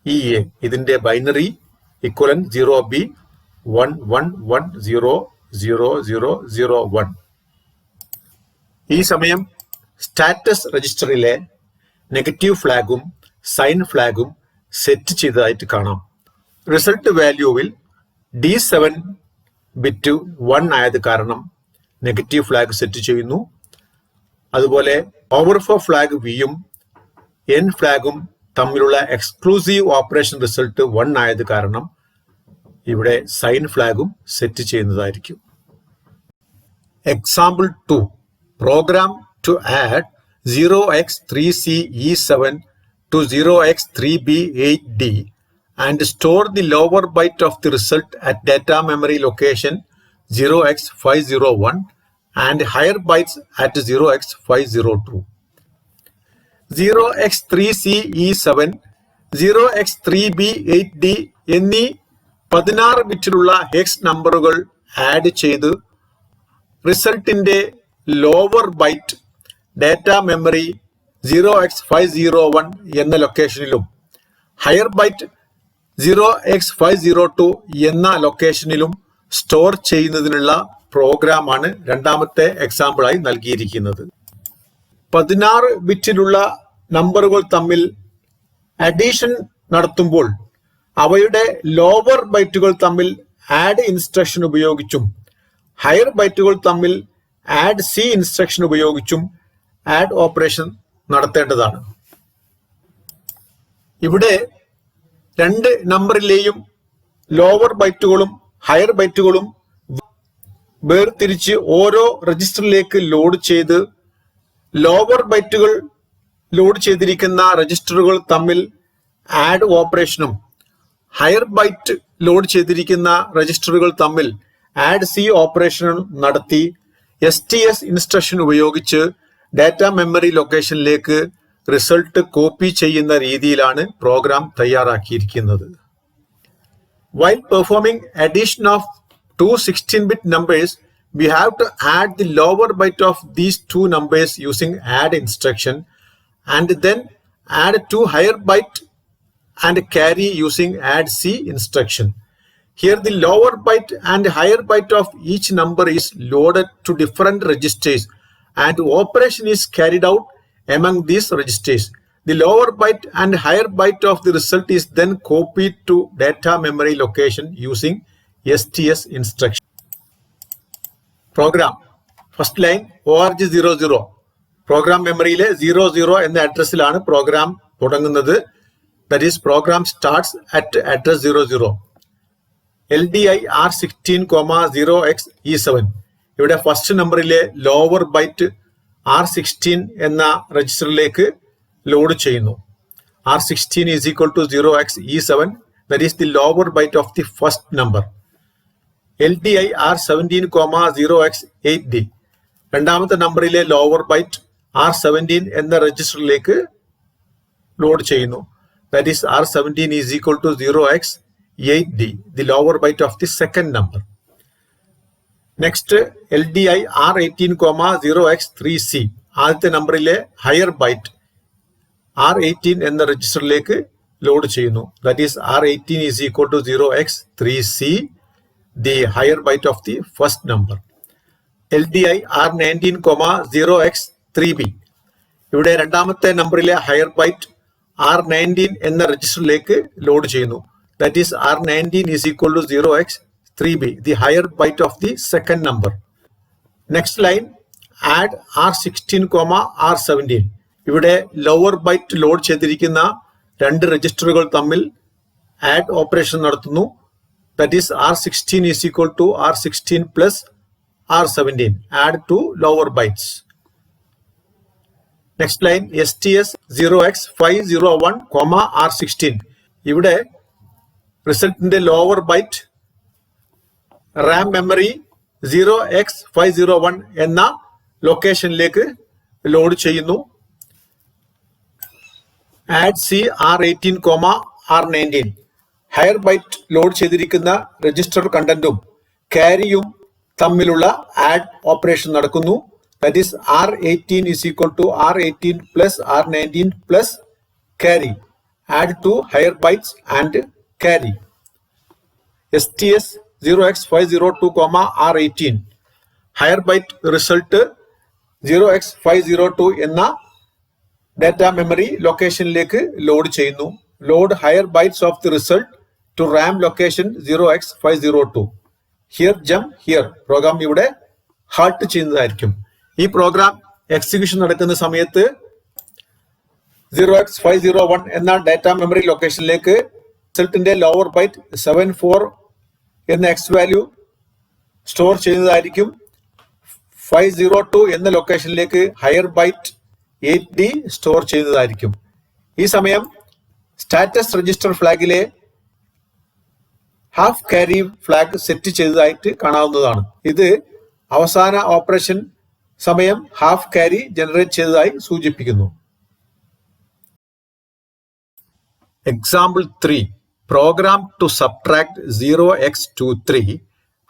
Speaker 1: EA. ഇതിൻ്റെ ബൈനറി equivalent 0B11100001. ഈ സമയം സ്റ്റാറ്റസ് രജിസ്റ്ററിലെ നെഗറ്റീവ് ഫ്ലാഗും സൈൻ ഫ്ലാഗും സെറ്റ് ചെയ്തതായിട്ട് കാണാം. റിസൾട്ട് വാല്യൂവിൽ D7 ബിറ്റ് 1 ആയത് കാരണം നെഗറ്റീവ് ഫ്ലാഗ് സെറ്റ് ചെയ്യുന്നു. അതുപോലെ ഓവർഫ്ലോ ഫ്ലാഗ് വിയും എൻ ഫ്ലാഗും തമ്മിലുള്ള എക്സ്ക്ലൂസീവ് ഓപ്പറേഷൻ റിസൾട്ട് 1 ആയത് കാരണം ഇവിടെ സൈൻ ഫ്ലാഗും സെറ്റ് ചെയ്യുന്നതായിരിക്കും. Example 2, program to add 0x3CE7 to 0x3b8d and store the lower byte of the result at data memory location 0x501 and higher bytes at 0x502. 0x3CE7, 0x3b8d എന്നീ 16 ബിറ്റിലുള്ള ഹെക്സ് നമ്പറുകൾ ആഡ് ചെയ്ത് റിസൾട്ടിന്റെ lower byte data memory 0x501 എന്ന ലൊക്കേഷനിലും ഹയർ ബൈറ്റ് 0x502 എന്ന ലൊക്കേഷനിലും സ്റ്റോർ ചെയ്യുന്നതിനുള്ള പ്രോഗ്രാമാണ് രണ്ടാമത്തെ എക്സാമ്പിളായി നൽകിയിരിക്കുന്നത്. 16 ബിറ്റിലുള്ള നമ്പറുകൾ തമ്മിൽ അഡീഷൻ നടത്തുമ്പോൾ അവയുടെ ലോവർ ബൈറ്റുകൾ തമ്മിൽ ആഡ് ഇൻസ്ട്രക്ഷൻ ഉപയോഗിച്ചും ഹയർ ബൈറ്റുകൾ തമ്മിൽ ആഡ് സി ഇൻസ്ട്രക്ഷൻ ഉപയോഗിച്ചും ആഡ് ഓപ്പറേഷൻ നടത്തേണ്ടതാണ്. ഇവിടെ രണ്ട് നമ്പറിലെയും ലോവർ ബൈറ്റുകളും ഹയർ ബൈറ്റുകളും വേർതിരിച്ച് ഓരോ രജിസ്റ്ററിലേക്ക് ലോഡ് ചെയ്ത് ലോവർ ബൈറ്റുകൾ ലോഡ് ചെയ്തിരിക്കുന്ന രജിസ്റ്ററുകൾ തമ്മിൽ ആഡ് ഓപ്പറേഷനും ഹയർ ബൈറ്റ് ലോഡ് ചെയ്തിരിക്കുന്ന രജിസ്റ്ററുകൾ തമ്മിൽ ആഡ് സി ഓപ്പറേഷനും നടത്തി STS ഇൻസ്ട്രക്ഷൻ ഉപയോഗിച്ച് ഡാറ്റ മെമ്മറി ലൊക്കേഷനിലേക്ക് റിസൾട്ട് കോപ്പി ചെയ്യുന്ന രീതിയിലാണ് പ്രോഗ്രാം തയ്യാറാക്കിയിരിക്കുന്നത്. While performing addition of two 16-bit numbers, we have to add the lower byte of these two numbers using add instruction and then add two higher byte and carry using add C instruction. Here the lower byte and higher byte of each number is loaded to different registers and operation is carried out among these registers. The lower byte and higher byte of the result is then copied to data memory location using STS instruction. Program. First line ORG00. Program memory le 00 എന്ന അഡ്രസ്സിലാണ് പ്രോഗ്രാം തുടങ്ങുന്നത്. That is program starts at address 00. LDI R16, 0xE7. ഇവിടെ ഫസ്റ്റ് നമ്പറിലെ ലോവർ ബൈറ്റ് R16 എന്ന രജിസ്റ്ററിലേക്ക് ലോഡ് ചെയ്യുന്നു. R16 is equal to 0xE7. That is the lower byte of the first number. LDI R17, 0x8d. രണ്ടാമത്തെ നമ്പറിലെ ലോവർ ബൈറ്റ് R17 എന്ന രജിസ്റ്ററിലേക്ക് ലോഡ് ചെയ്യുന്നു. That is R17 is equal to 0x8d, the lower byte of the second number. Next, LDI R18, 0x3c. ആദ്യത്തെ നമ്പറിലെ ഹയർ ബൈറ്റ് R18 എന്ന രജിസ്റ്ററിലേക്ക് ലോഡ് ചെയ്യുന്നു. That is R18 is equal to 0x3c, the higher byte of the first number. LDI R19, 0x3b. ഇവിടെ രണ്ടാമത്തെ നമ്പറിലെ ഹയർ ബൈറ്റ് R19 എന്ന രജിസ്റ്ററിലേക്ക് ലോഡ് ചെയ്യുന്നു. That is R19 is equal to 0x3b, the higher byte of the second number. Next line, add R16, R17. ഇവിടെ ലോവർ ബൈറ്റ് ലോഡ് ചെയ്തിരിക്കുന്ന രണ്ട് രജിസ്റ്ററുകൾ തമ്മിൽ ആഡ് ഓപ്പറേഷൻ നടത്തുന്നു. That is R16 is equal to R16 plus R17. Add two lower bytes. Next line, STS 0x501, R16. ഇവിടെ റിസൾട്ടിന്റെ lower byte RAM memory 0x501 എന്ന ലൊക്കേഷനിലേക്ക് ലോഡ് ചെയ്യുന്നു. Add C R18, R19. Higher byte load ചെയ്തിരിക്കുന്ന രജിസ്റ്റർ കണ്ടന്റും ക്യാരിയും തമ്മിലുള്ള ആഡ് ഓപ്പറേഷൻ നടക്കുന്നു. That is R18 is equal to R18 plus R19 plus carry. Add two higher bytes and carry. STS 0x502, R18. Higher byte result 0x502 എന്ന ഡാറ്റ മെമ്മറി ലൊക്കേഷനിലേക്ക് ലോഡ് ചെയ്യുന്നു. Load higher bytes of the result to RAM location 0x502. Here jump here. Program ഇവിടെ ഹാൾട്ട് ചെയ്യുന്നതായിരിക്കും. ഈ പ്രോഗ്രാം എക്സിക്യൂഷൻ നടക്കുന്ന സമയത്ത് 0x501 എന്ന ഡാറ്റ മെമ്മറി ലൊക്കേഷനിലേക്ക് റിസൾട്ടിന്റെ ലോവർ ബൈറ്റ് 74 എന്ന എക്സ് വാല്യൂ സ്റ്റോർ ചെയ്യുന്നതായിരിക്കും. 502 എന്ന ലൊക്കേഷനിലേക്ക് ഹയർ ബൈറ്റ് 8d സ്റ്റോർ ചെയ്യുന്നതായിരിക്കും. ഈ സമയം സ്റ്റാറ്റസ് രജിസ്റ്റർ ഫ്ലാഗിലെ ഹാഫ് ക്യാരി ഫ്ലാഗ് സെറ്റ് ചെയ്തതായിട്ട് കാണാവുന്നതാണ്. ഇത് അവസാന ഓപ്പറേഷൻ സമയം ഹാഫ് ക്യാരി ജനറേറ്റ് ചെയ്തതായി സൂചിപ്പിക്കുന്നു. Example 3. Program to subtract 0x23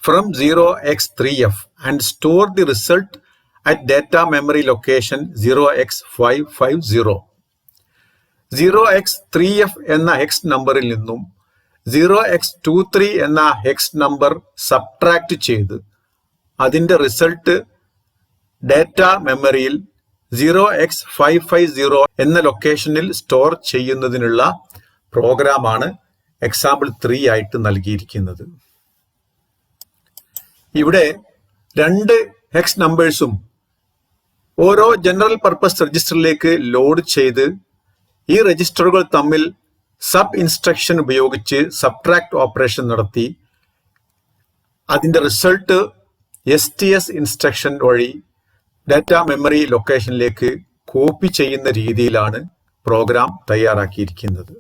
Speaker 1: from 0x3f and store the result at data memory location 0x550. 0x3f എന്ന ഹെക്സ് നമ്പറിൽ നിന്നും 0x23 എന്ന ഹെക്സ് നമ്പർ സബ്ട്രാക്ട് ചെയ്ത് അതിൻ്റെ റിസൾട്ട് ഡാറ്റ മെമ്മറിയിൽ 0x550 എന്ന ലൊക്കേഷനിൽ സ്റ്റോർ ചെയ്യുന്നതിനുള്ള പ്രോഗ്രാമാണ് എക്സാമ്പിൾ 3 ആയിട്ട് നൽകിയിരിക്കുന്നത്. ഇവിടെ രണ്ട് ഹെക്സ് നമ്പേഴ്സും ഓരോ ജനറൽ പർപ്പസ് രജിസ്റ്ററിലേക്ക് ലോഡ് ചെയ്ത് ഈ രജിസ്റ്ററുകൾ തമ്മിൽ സബ് ഇൻസ്ട്രക്ഷൻ ഉപയോഗിച്ച് സബ്ട്രാക്ട് ഓപ്പറേഷൻ നടത്തി അതിൻ്റെ റിസൾട്ട് STS ഇൻസ്ട്രക്ഷൻ വഴി ഡാറ്റ മെമ്മറി ലൊക്കേഷനിലേക്ക് കോപ്പി ചെയ്യുന്ന രീതിയിലാണ് പ്രോഗ്രാം തയ്യാറാക്കിയിരിക്കുന്നത്.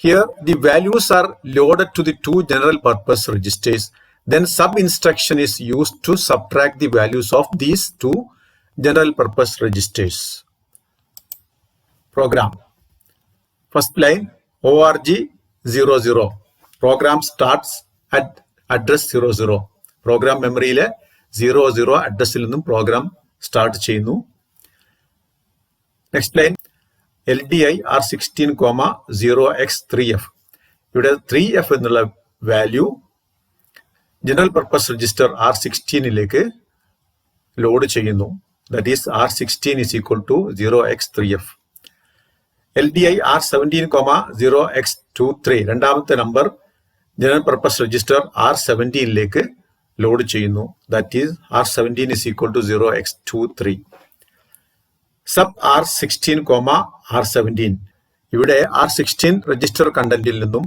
Speaker 1: Here the values are loaded to the two general purpose registers. Then sub instruction is used to subtract the values of these two general purpose registers. Program. First line org 00. Program starts at address 00. Program memory ile 00 address il ninnum program start cheyunu. Next line LDI R16, 0x3f. ഇവിടെ 3f എന്നുള്ള വാല്യൂ ജനറൽ പർപ്പസ് രജിസ്റ്റർ R16ലേക്ക് ലോഡ് ചെയ്യുന്നു. That is R16 is equal to 0x3f. LDI R17, 0x23 രണ്ടാമത്തെ നമ്പർ ജനറൽ പർപ്പസ് രജിസ്റ്റർ R17ലേക്ക് ലോഡ് ചെയ്യുന്നു. That is R17 is equal to 0x23. Sub R16, R17 ഇവിടെ R16 രജിസ്റ്റർ കണ്ടന്റിൽ നിന്നും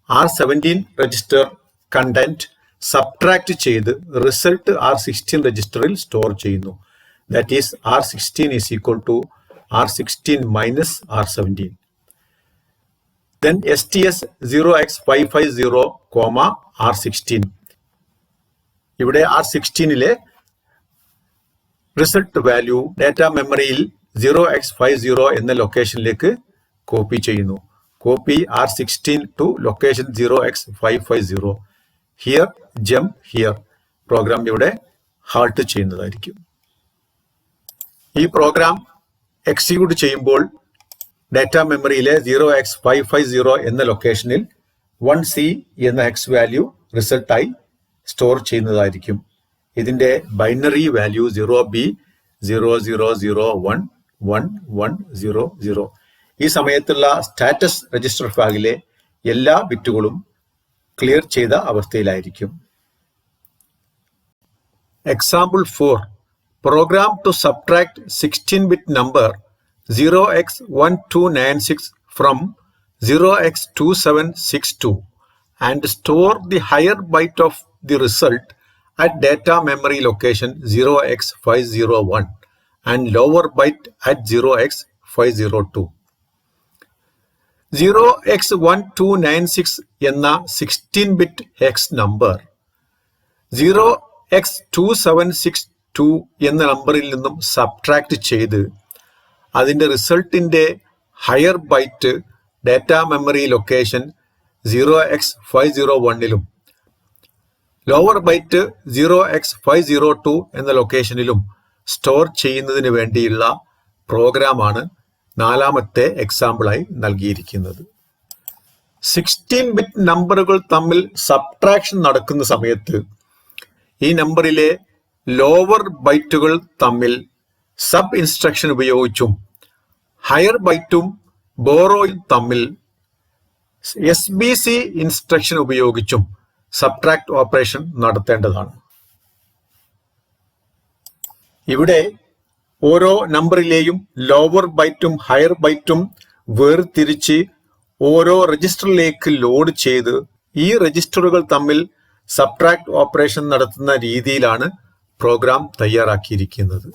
Speaker 1: R17 രജിസ്റ്റർ കണ്ടന്റ് സബ്ട്രാക്ട് ചെയ്ത് റിസൾട്ട് R16 രജിസ്റ്ററിൽ സ്റ്റോർ ചെയ്യുന്നു. That is R16 is equal to R16 minus R17. Then STS 0x550, R16 ഇവിടെ R16ലെ റിസൾട്ട് വാല്യൂ ഡാറ്റ മെമ്മറിയിൽ 0x50 എന്ന ലൊക്കേഷനിലേക്ക് കോപ്പി ചെയ്യുന്നു. Copy R16 to location 0x550. Here jump here. Program ഇവിടെ ഹാൾട്ട് ചെയ്യുന്നതായിരിക്കും. ഈ പ്രോഗ്രാം എക്സിക്യൂട്ട് ചെയ്യുമ്പോൾ ഡാറ്റ മെമ്മറിയിലെ 0x550 എന്ന ലൊക്കേഷനിൽ 1C എന്ന ഹെക്സ് വാല്യൂ റിസൾട്ടായി സ്റ്റോർ ചെയ്യുന്നതായിരിക്കും. ഇതിന്റെ ബൈനറി വാല്യൂ 0B00011100. ഈ സമയത്തുള്ള സ്റ്റാറ്റസ് രജിസ്റ്റർ ഫ്ലാഗിലെ എല്ലാ ബിറ്റുകളും ക്ലിയർ ചെയ്ത അവസ്ഥയിലായിരിക്കും. Example 4. Program to subtract 16-bit number 0x1296 from 0x2762 and store the higher byte of the result at data memory location 0x501 and lower byte at 0x502. 0x1296 എന്ന 16-bit ഹെക്സ് നമ്പർ 0x2762 എന്ന നമ്പറിൽ നിന്നും സബ്ട്രാക്ട് ചെയ്ത് അതിൻ്റെ റിസൾട്ടിൻ്റെ higher byte data memory location 0x501ലും ലോവർ ബൈറ്റ് 0x502 എന്ന ലൊക്കേഷനിലും സ്റ്റോർ ചെയ്യുന്നതിന് വേണ്ടിയുള്ള പ്രോഗ്രാമാണ് നാലാമത്തെ എക്സാമ്പിളായി നൽകിയിരിക്കുന്നത്. 16-bit നമ്പറുകൾ തമ്മിൽ സബ്ട്രാക്ഷൻ നടക്കുന്ന സമയത്ത് ഈ നമ്പറിലെ ലോവർ ബൈറ്റുകൾ തമ്മിൽ സബ് ഇൻസ്ട്രക്ഷൻ ഉപയോഗിച്ചും ഹയർ ബൈറ്റും ബോറോയും തമ്മിൽ SBC ഇൻസ്ട്രക്ഷൻ ഉപയോഗിച്ചും സബ്ട്രാക്ട് ഓപ്പറേഷൻ നടത്തേണ്ടതാണ്. ഇവിടെ ഓരോ നമ്പറിലെയും ലോവർ ബൈറ്റും ഹയർ ബൈറ്റും വേർതിരിച്ച് ഓരോ രജിസ്റ്ററിലേക്ക് ലോഡ് ചെയ്ത് ഈ രജിസ്റ്ററുകൾ തമ്മിൽ സബ്ട്രാക്ട് ഓപ്പറേഷൻ നടത്തുന്ന രീതിയിലാണ് പ്രോഗ്രാം തയ്യാറാക്കിയിരിക്കുന്നത്.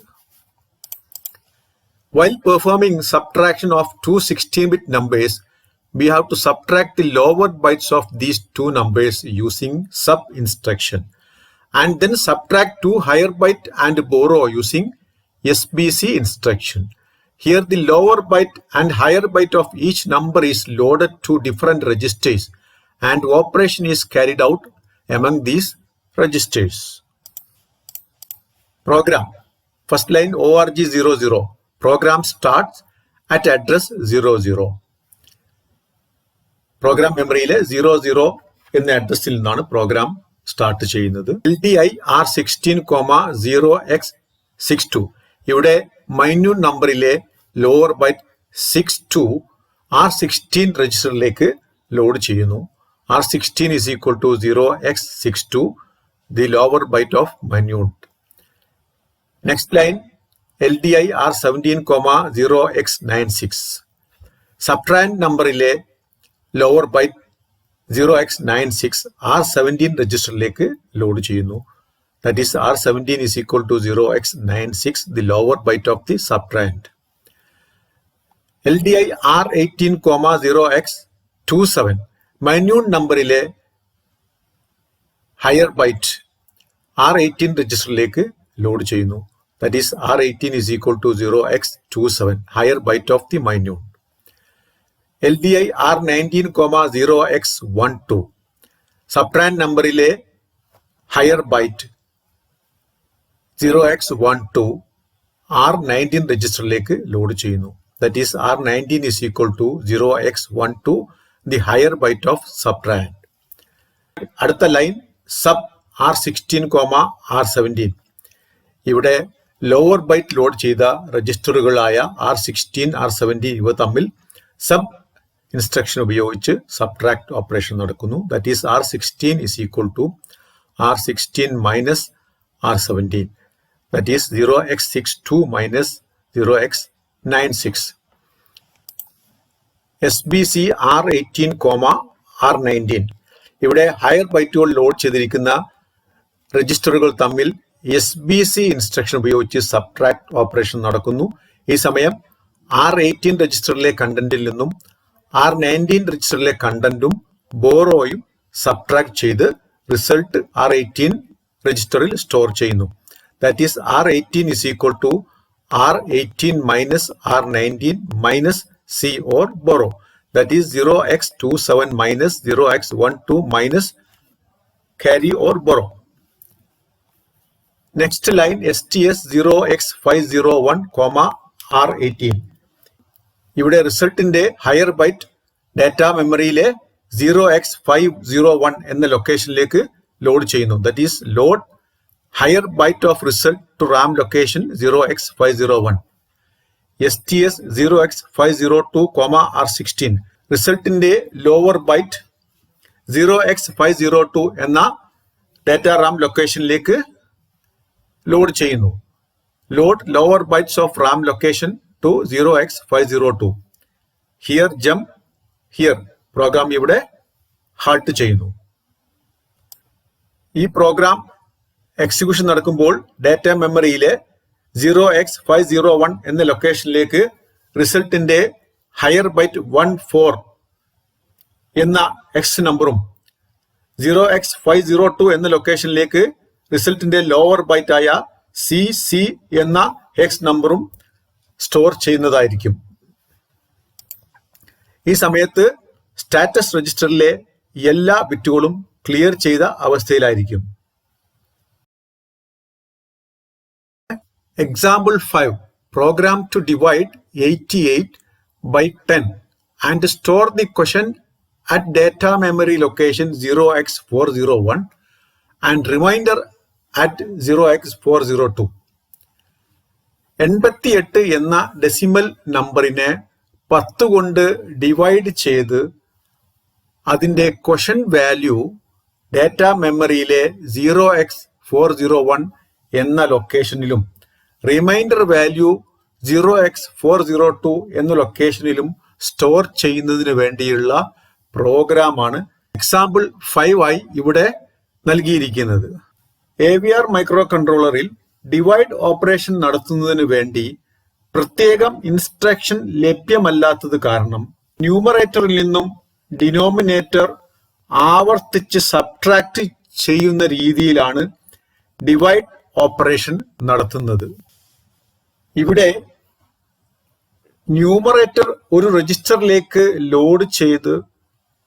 Speaker 1: While performing subtraction of two 16-bit numbers, we have to subtract the lower bytes of these two numbers using sub instruction, and then subtract two higher byte and borrow using SBC instruction. Here the lower byte and higher byte of each number is loaded to different registers, and operation is carried out among these registers. Program. First line ORG00. Program starts at address 00. Program memory 00 എന്ന അഡ്രസ്സിൽ നിന്നാണ് പ്രോഗ്രാം സ്റ്റാർട്ട് ചെയ്യുന്നത്. LDI R16, 0x62. ഇവിടെ മൈന്യൂട്ട് നമ്പറിലെ ലോവർ ബൈറ്റ് 62 R16 രജിസ്റ്ററിലേക്ക് ലോഡ് ചെയ്യുന്നു. R16 is equal to 0x62, the lower byte of minute. Next line LDI R17, 0x96. Subtrahend നമ്പറിലെ ലോവർ ബൈറ്റ് 0x96 R17 രജിസ്റ്ററിലേക്ക് ലോഡ് ചെയ്യുന്നു. That is R17 is equal to 0x96, the lower byte of the subtrahend. LDI R18, 0x27. Minute നമ്പറിലെ ഹയർ ബൈറ്റ് R18 രജിസ്റ്ററിലേക്ക് ലോഡ് ചെയ്യുന്നു. That is R18 is equal to 0x27, higher byte of the minute. LDI R19, 0x12. Subtrahend നമ്പറിലെ ഹയർ ബൈറ്റ് 0x12 R19 രജിസ്റ്ററിലേക്ക് ലോഡ് ചെയ്യുന്നു. That is R19 is equal to 0x12, the higher byte of subtrahend. അടുത്ത ലൈൻ സബ് R16, R17. ഇവിടെ ലോവർ ബൈറ്റ് ലോഡ് ചെയ്ത രജിസ്റ്ററുകളായ R16, R17 ഇവ തമ്മിൽ സബ് ഇൻസ്ട്രക്ഷൻ ഉപയോഗിച്ച് സബ്ട്രാക്ട് ഓപ്പറേഷൻ നടക്കുന്നു. That is R16 is equal to R16 minus R17. That is 0x62 minus 0x96. SBC R18, R19. ഇവിടെ ഹയർ ബൈറ്റുകൾ ലോഡ് ചെയ്തിരിക്കുന്ന രജിസ്റ്ററുകൾ തമ്മിൽ SBC ഇൻസ്ട്രക്ഷൻ ഉപയോഗിച്ച് സബ്ട്രാക്ട് ഓപ്പറേഷൻ നടക്കുന്നു. ഈ സമയം R18 രജിസ്റ്ററിലെ കണ്ടന്റിൽ നിന്നും R19 രജിസ്റ്ററിലെ കണ്ടന്റും ബോറോയും സബ്ട്രാക്ട് ചെയ്ത് റിസൾട്ട് R18 രജിസ്റ്ററിൽ സ്റ്റോർ ചെയ്യുന്നു. That is R18 is equal to R18 minus R19 minus C or borrow. That is 0x27 minus 0x12 minus carry or borrow. Next line STS 0x501, R18. ഇവിടെ റിസൾട്ടിന്റെ ഹയർ ബൈറ്റ് ഡാറ്റ മെമ്മറിയിലെ 0x501 എന്ന ലൊക്കേഷനിലേക്ക് ലോഡ് ചെയ്യുന്നു. That is load higher byte of result to RAM location 0x501. STS 0x502, R16. റിസൾട്ടിന്റെ ലോവർ ബൈറ്റ് 0x502 എന്ന ഡാറ്റ റാം ലൊക്കേഷനിലേക്ക് ലോഡ് ചെയ്യുന്നു. Load lower bytes of RAM location to 0x502. Here jump here. Program ഇവിടെ ഹാൾട്ട് ചെയ്യുന്നു. ഈ പ്രോഗ്രാം എക്സിക്യൂഷൻ നടക്കുമ്പോൾ ഡാറ്റ മെമ്മറിയിലെ 0x501 എന്ന ലൊക്കേഷനിലേക്ക് റിസൾട്ടിന്റെ ഹയർ ബൈറ്റ് 14 എന്ന എക്സ് നമ്പറും 0x502 എന്ന ലൊക്കേഷനിലേക്ക് റിസൾട്ടിന്റെ ലോവർ ബൈറ്റ് ആയ CC എന്ന എക്സ് നമ്പറും സ്റ്റോർ ചെയ്യുന്നതായിരിക്കും. ഈ സമയത്ത് സ്റ്റാറ്റസ് രജിസ്റ്ററിലെ എല്ലാ ബിറ്റുകളും ക്ലിയർ ചെയ്ത അവസ്ഥയിലായിരിക്കും. Example 5. Program to divide 88 by 10 and store the quotient at data memory location 0x401 and remainder at 0x402. 88 എന്ന ഡെസിമൽ നമ്പറിനെ 10 കൊണ്ട് ഡിവൈഡ് ചെയ്ത് അതിൻ്റെ ക്വഷൻ വാല്യൂ ഡാറ്റ മെമ്മറിയിലെ 0x401 എന്ന ലൊക്കേഷനിലും റിമൈൻഡർ വാല്യൂ 0x402 എന്ന ലൊക്കേഷനിലും സ്റ്റോർ ചെയ്യുന്നതിന് വേണ്ടിയുള്ള പ്രോഗ്രാമാണ് എക്സാമ്പിൾ 5 ആയി ഇവിടെ നൽകിയിരിക്കുന്നത്. AVR മൈക്രോ കൺട്രോളറിൽ ഡിവൈഡ് ഓപ്പറേഷൻ നടത്തുന്നതിന് വേണ്ടി പ്രത്യേകം ഇൻസ്ട്രക്ഷൻ ലഭ്യമല്ലാത്തത് കാരണം ന്യൂമറേറ്ററിൽ നിന്നും ഡിനോമിനേറ്റർ ആവർത്തിച്ച് സബ്ട്രാക്ട് ചെയ്യുന്ന രീതിയിലാണ് ഡിവൈഡ് ഓപ്പറേഷൻ നടത്തുന്നത്. ഇവിടെ ന്യൂമറേറ്റർ ഒരു രജിസ്റ്ററിലേക്ക് ലോഡ് ചെയ്ത്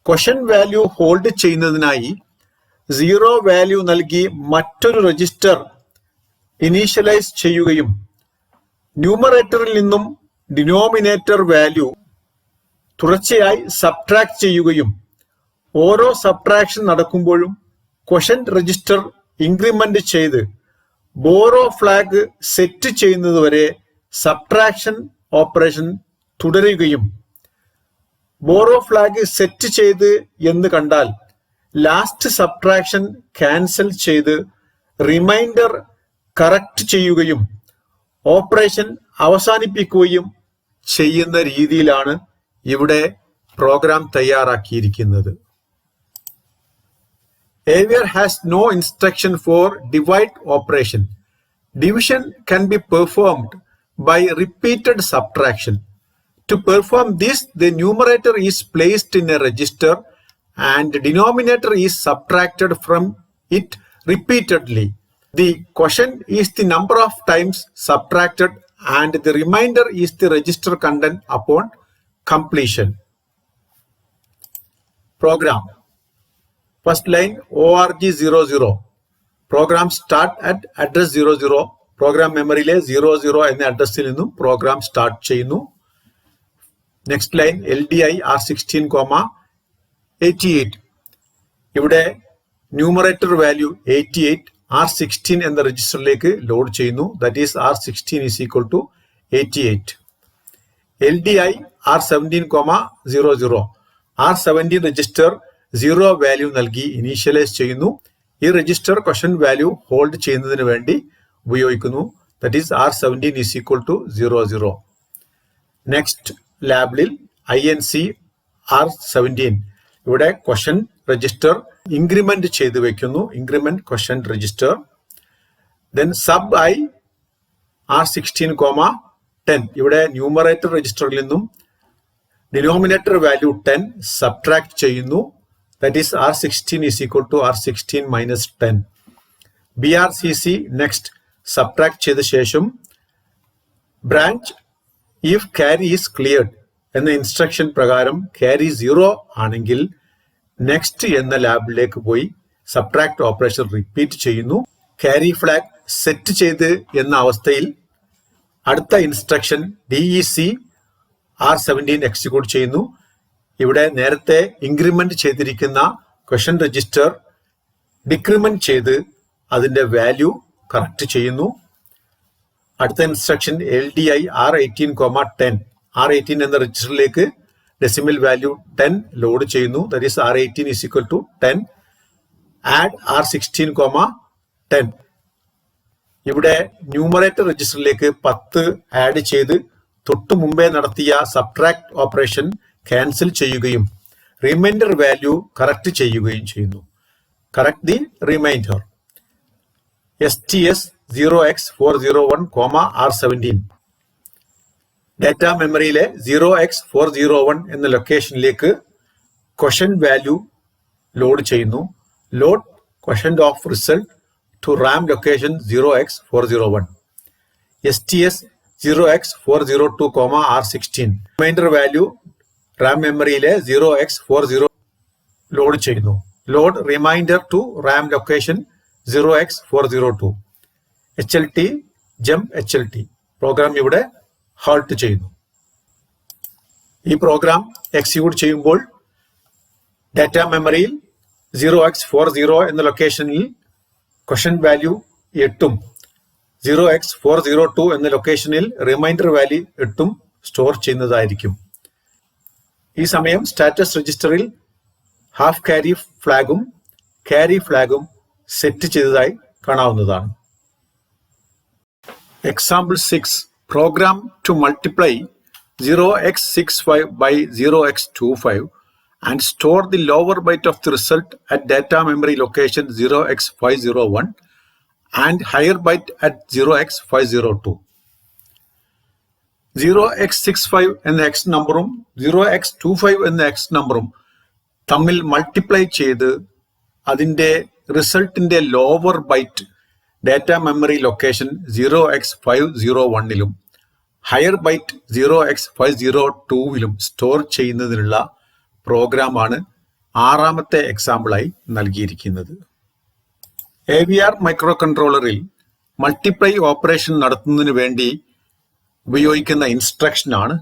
Speaker 1: ക്വസ്റ്റൻ വാല്യൂ ഹോൾഡ് ചെയ്യുന്നതിനായി 0 വാല്യൂ നൽകി മറ്റൊരു രജിസ്റ്റർ ഇനീഷ്യലൈസ് ചെയ്യുകയും ന്യൂമറേറ്ററിൽ നിന്നും ഡിനോമിനേറ്റർ വാല്യൂ തുടർച്ചയായി സബ്ട്രാക്ട് ചെയ്യുകയും ഓരോ സബ്ട്രാക്ഷൻ നടക്കുമ്പോഴും ക്വസ്റ്റൻ രജിസ്റ്റർ ഇൻക്രിമെന്റ് ചെയ്ത് ബോറോ ഫ്ലാഗ് സെറ്റ് ചെയ്യുന്നതുവരെ സബ്ട്രാക്ഷൻ ഓപ്പറേഷൻ തുടരുകയും ബോറോ ഫ്ലാഗ് സെറ്റ് ചെയ്ത് എന്ന് കണ്ടാൽ ലാസ്റ്റ് സബ്ട്രാക്ഷൻ ക്യാൻസൽ ചെയ്ത് റിമൈൻഡർ കറക്റ്റ് ചെയ്യുകയും ഓപ്പറേഷൻ അവസാനിപ്പിക്കുകയും ചെയ്യുന്ന രീതിയിലാണ് ഇവിടെ പ്രോഗ്രാം തയ്യാറാക്കിയിരിക്കുന്നത്. AVR has no instruction for divide operation. Division can be performed by repeated subtraction. To perform this, the numerator is placed in a register and the denominator is subtracted from it repeatedly. The quotient is the number of times subtracted and the remainder is the register content upon completion. Program. First line org00. Program start at address 00. Program memory le 00 എന്ന അഡ്രസ്സിൽ നിന്നും പ്രോഗ്രാം സ്റ്റാർട്ട് ചെയ്യുന്നു. Next line LDI R16, 88. ഇവിടെ ന്യൂമറേറ്റർ വാല്യൂ 88 R16 എന്ന രജിസ്റ്ററിലേക്ക് ലോഡ് ചെയ്യുന്നു. That is R16 is equal to 88. LDI R17, 00. R17 register 0 value നൽകി ഇനീഷ്യലൈസ് ചെയ്യുന്നു. ഈ രജിസ്റ്റർ ക്വസ്റ്റൻ വാല്യൂ ഹോൾഡ് ചെയ്യുന്നതിന് വേണ്ടി ഉപയോഗിക്കുന്നു. That is R17 is equal to 00. Next ലാബിൽ INC R17. ഇവിടെ ക്വസ്റ്റൻ രജിസ്റ്റർ ഇൻക്രിമെന്റ് ചെയ്ത് വെക്കുന്നു. Increment question register. Then sub I R16, 10. ഇവിടെ ന്യൂമറേറ്റർ രജിസ്റ്ററിൽ നിന്നും ഡിനോമിനേറ്റർ വാല്യൂ 10 സബ്ട്രാക്ട് ചെയ്യുന്നു. That is R16 is equal to R16 minus 10. BRCC next subtract ചെയ്ത ശേഷം branch if carry is cleared എന്ന ഇൻസ്ട്രക്ഷൻ പ്രകാരം ക്യാരി 0 ആണെങ്കിൽ നെക്സ്റ്റ് എന്ന ലാബിലേക്ക് പോയി സബ്ട്രാക്ട് ഓപ്പറേഷൻ റിപ്പീറ്റ് ചെയ്യുന്നു. ക്യാരി ഫ്ലാഗ് സെറ്റ് ചെയ്ത് എന്ന അവസ്ഥയിൽ അടുത്ത ഇൻസ്ട്രക്ഷൻ DEC R17 എക്സിക്യൂട്ട് ചെയ്യുന്നു. ഇവിടെ നേരത്തെ ഇൻക്രിമെന്റ് ചെയ്തിരിക്കുന്ന ക്വസ്റ്റൻ രജിസ്റ്റർ ഡിക്രിമെന്റ് ചെയ്ത് അതിന്റെ വാല്യൂ കറക്റ്റ് ചെയ്യുന്നു. അടുത്ത ഇൻസ്ട്രക്ഷൻ LDI R18, 10. R18 എന്ന രജിസ്റ്ററിലേക്ക് ഡെസിമൽ വാല്യൂ 10 ലോഡ് ചെയ്യുന്നു. That is R18 is equal to 10. Add R16, 10. ഇവിടെ ന്യൂമറേറ്റർ രജിസ്റ്ററിലേക്ക് 10 ആഡ് ചെയ്ത് തൊട്ടു മുമ്പേ നടത്തിയ സബ്ട്രാക്ട് ഓപ്പറേഷൻ ക്യാൻസൽ ചെയ്യുകയും റിമൈൻഡർ വാല്യൂ കറക്റ്റ് ചെയ്യുകയും ചെയ്യുന്നു. Correct the remainder. STS 0x401, R17. Data memory 0x401 എന്ന ലൊക്കേഷനിലേക്ക് ക്വസ്റ്റൻ വാല്യൂ ലോഡ് ചെയ്യുന്നു. Load quotient of result to RAM location 0x401. STS 0x402, R16. Remainder value RAM memory 0x40 load ചെയ്യുന്നു. Load remainder to RAM location 0x402. HLT jump HLT program ഇവിടെ ഹാൾട്ട് ചെയ്യുന്നു. ഈ പ്രോഗ്രാം എക്സിക്യൂട്ട് ചെയ്യുമ്പോൾ ഡാറ്റ മെമ്മറിയിൽ 0x40 എന്ന ലൊക്കേഷനിൽ ക്വസ്റ്റൻ വാല്യൂ 8ഉം 0x402 എന്ന ലൊക്കേഷനിൽ റിമൈൻഡർ വാല്യൂ 8ഉം സ്റ്റോർ ചെയ്യുന്നതായിരിക്കും. ഈ സമയം സ്റ്റാറ്റസ് രജിസ്റ്ററിൽ ഹാഫ് ക്യാരി ഫ്ലാഗും സെറ്റ് ചെയ്തതായി കാണാവുന്നതാണ്. Example 6. Program to multiply 0x65 by 0x25 and store the lower byte of the result at data memory location 0x501 and higher byte at 0x502. 0x65 എന്ന എക്സ് നമ്പറും 0x25 എന്ന എക്സ് നമ്പറും തമ്മിൽ മൾട്ടിപ്ലൈ ചെയ്ത് അതിൻ്റെ റിസൾട്ടിന്റെ lower byte data memory location 0x501ലും ഹയർ ബൈറ്റ് 0x502ലും സ്റ്റോർ ചെയ്യുന്നതിനുള്ള പ്രോഗ്രാമാണ് ആറാമത്തെ എക്സാമ്പിളായി നൽകിയിരിക്കുന്നത്. AVR മൈക്രോ കൺട്രോളറിൽ മൾട്ടിപ്ലൈ ഓപ്പറേഷൻ നടത്തുന്നതിന് വേണ്ടി ഉപയോഗിക്കുന്ന ഇൻസ്ട്രക്ഷനാണ്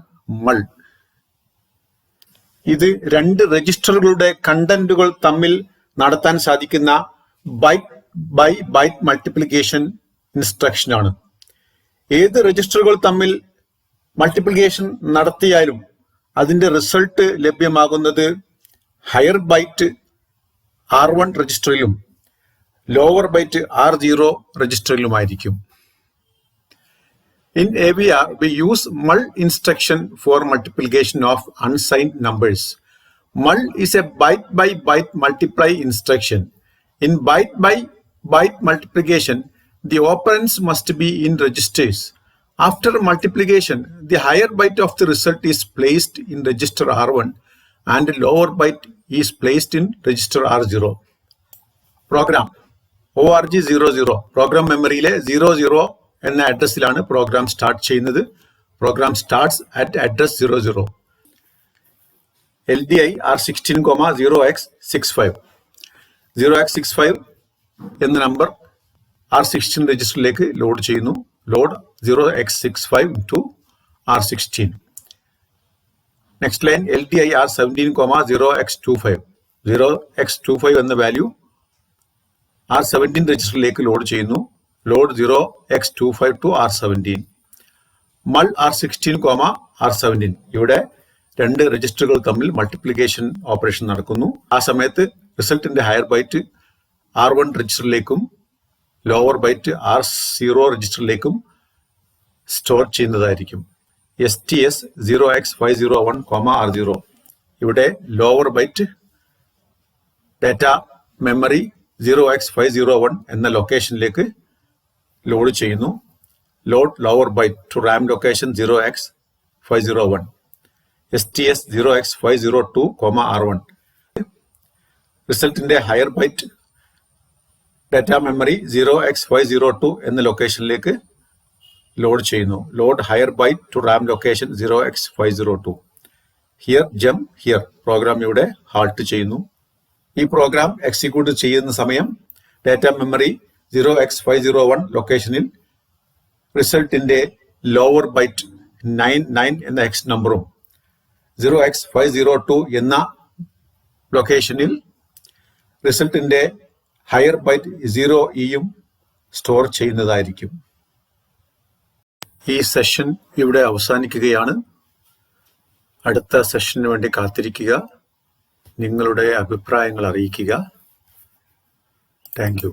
Speaker 1: മൾ. ഇത് രണ്ട് രജിസ്റ്ററുകളുടെ കണ്ടന്റുകൾ തമ്മിൽ നടത്താൻ സാധിക്കുന്ന ബൈറ്റ് ബൈ ബൈറ്റ് മൾട്ടിപ്ലിക്കേഷൻ ഇൻസ്ട്രക്ഷനാണ്. ഏത് രജിസ്റ്ററുകൾ തമ്മിൽ മൾട്ടിപ്ലിക്കേഷൻ നടത്തിയാലും അതിന്റെ റിസൾട്ട് ലഭ്യമാകുന്നത് ഹയർ ബൈറ്റ് R1 രജിസ്റ്ററിലും ലോവർ ബൈറ്റ് R0 രജിസ്റ്ററിലുമായിരിക്കും. In AVR, we use mul instruction for multiplication of unsigned numbers. Mul is a byte-by-byte multiply instruction. In byte-by-byte multiplication, the operands must be in registers. After multiplication, the higher byte of the result is placed in register R1 and the lower byte is placed in register R0. Program ORG00 program memory 00 എന്ന അഡ്രസ്സിലാണ് പ്രോഗ്രാം സ്റ്റാർട്ട് ചെയ്യുന്നത്. Program starts at address 00. LDI R16, 0x65. 0x65 എന്ന നമ്പർ R16 രജിസ്റ്ററിലേക്ക് ലോഡ് ചെയ്യുന്നു. Load 0x65 to R16. Next line LDI R17, 0x25. 0x25 എന്ന വാല്യൂ R17 രജിസ്റ്ററിലേക്ക് ലോഡ് ചെയ്യുന്നു. Load 0x25 to R17. മൾ R16, R17. ഇവിടെ രണ്ട് രജിസ്റ്ററുകൾ തമ്മിൽ മൾട്ടിപ്ലിക്കേഷൻ ഓപ്പറേഷൻ നടക്കുന്നു. ആ സമയത്ത് റിസൾട്ടിന്റെ ഹയർ ബൈറ്റ് R1 രജിസ്റ്ററിലേക്കും ലോവർ ബൈറ്റ് R0 രജിസ്റ്ററിലേക്കും സ്റ്റോർ ചെയ്യുന്നതായിരിക്കും. STS 0x501, R0. ഇവിടെ lower byte data memory 0x501 എന്ന ലൊക്കേഷനിലേക്ക് ലോഡ് ചെയ്യുന്നു. Load lower byte to RAM location 0x501. STS 0x502, R1. റിസൾട്ടിന്റെ higher byte data memory 0x502 എന്ന ലൊക്കേഷനിലേക്ക് ലോഡ് ചെയ്യുന്നു. Load higher byte to RAM location 0x502. Here jump here program ഇവിടെ ഹാൾട്ട് ചെയ്യുന്നു. ഈ പ്രോഗ്രാം എക്സിക്യൂട്ട് ചെയ്യുന്ന സമയം ഡാറ്റ മെമ്മറി 0x501 ലൊക്കേഷനിൽ റിസൾട്ടിന്റെ ലോവർ ബൈറ്റ് 99 എന്ന എക്സ് നമ്പറും 0x502 എന്ന ലൊക്കേഷനിൽ റിസൾട്ടിന്റെ ഹയർ ബൈറ്റ് 0E സ്റ്റോർ ചെയ്യുന്നതായിരിക്കും. ഈ സെഷൻ ഇവിടെ അവസാനിക്കുകയാണ്. അടുത്ത സെഷന് വേണ്ടി കാത്തിരിക്കുക. നിങ്ങളുടെ അഭിപ്രായങ്ങൾ അറിയിക്കുക. Thank you.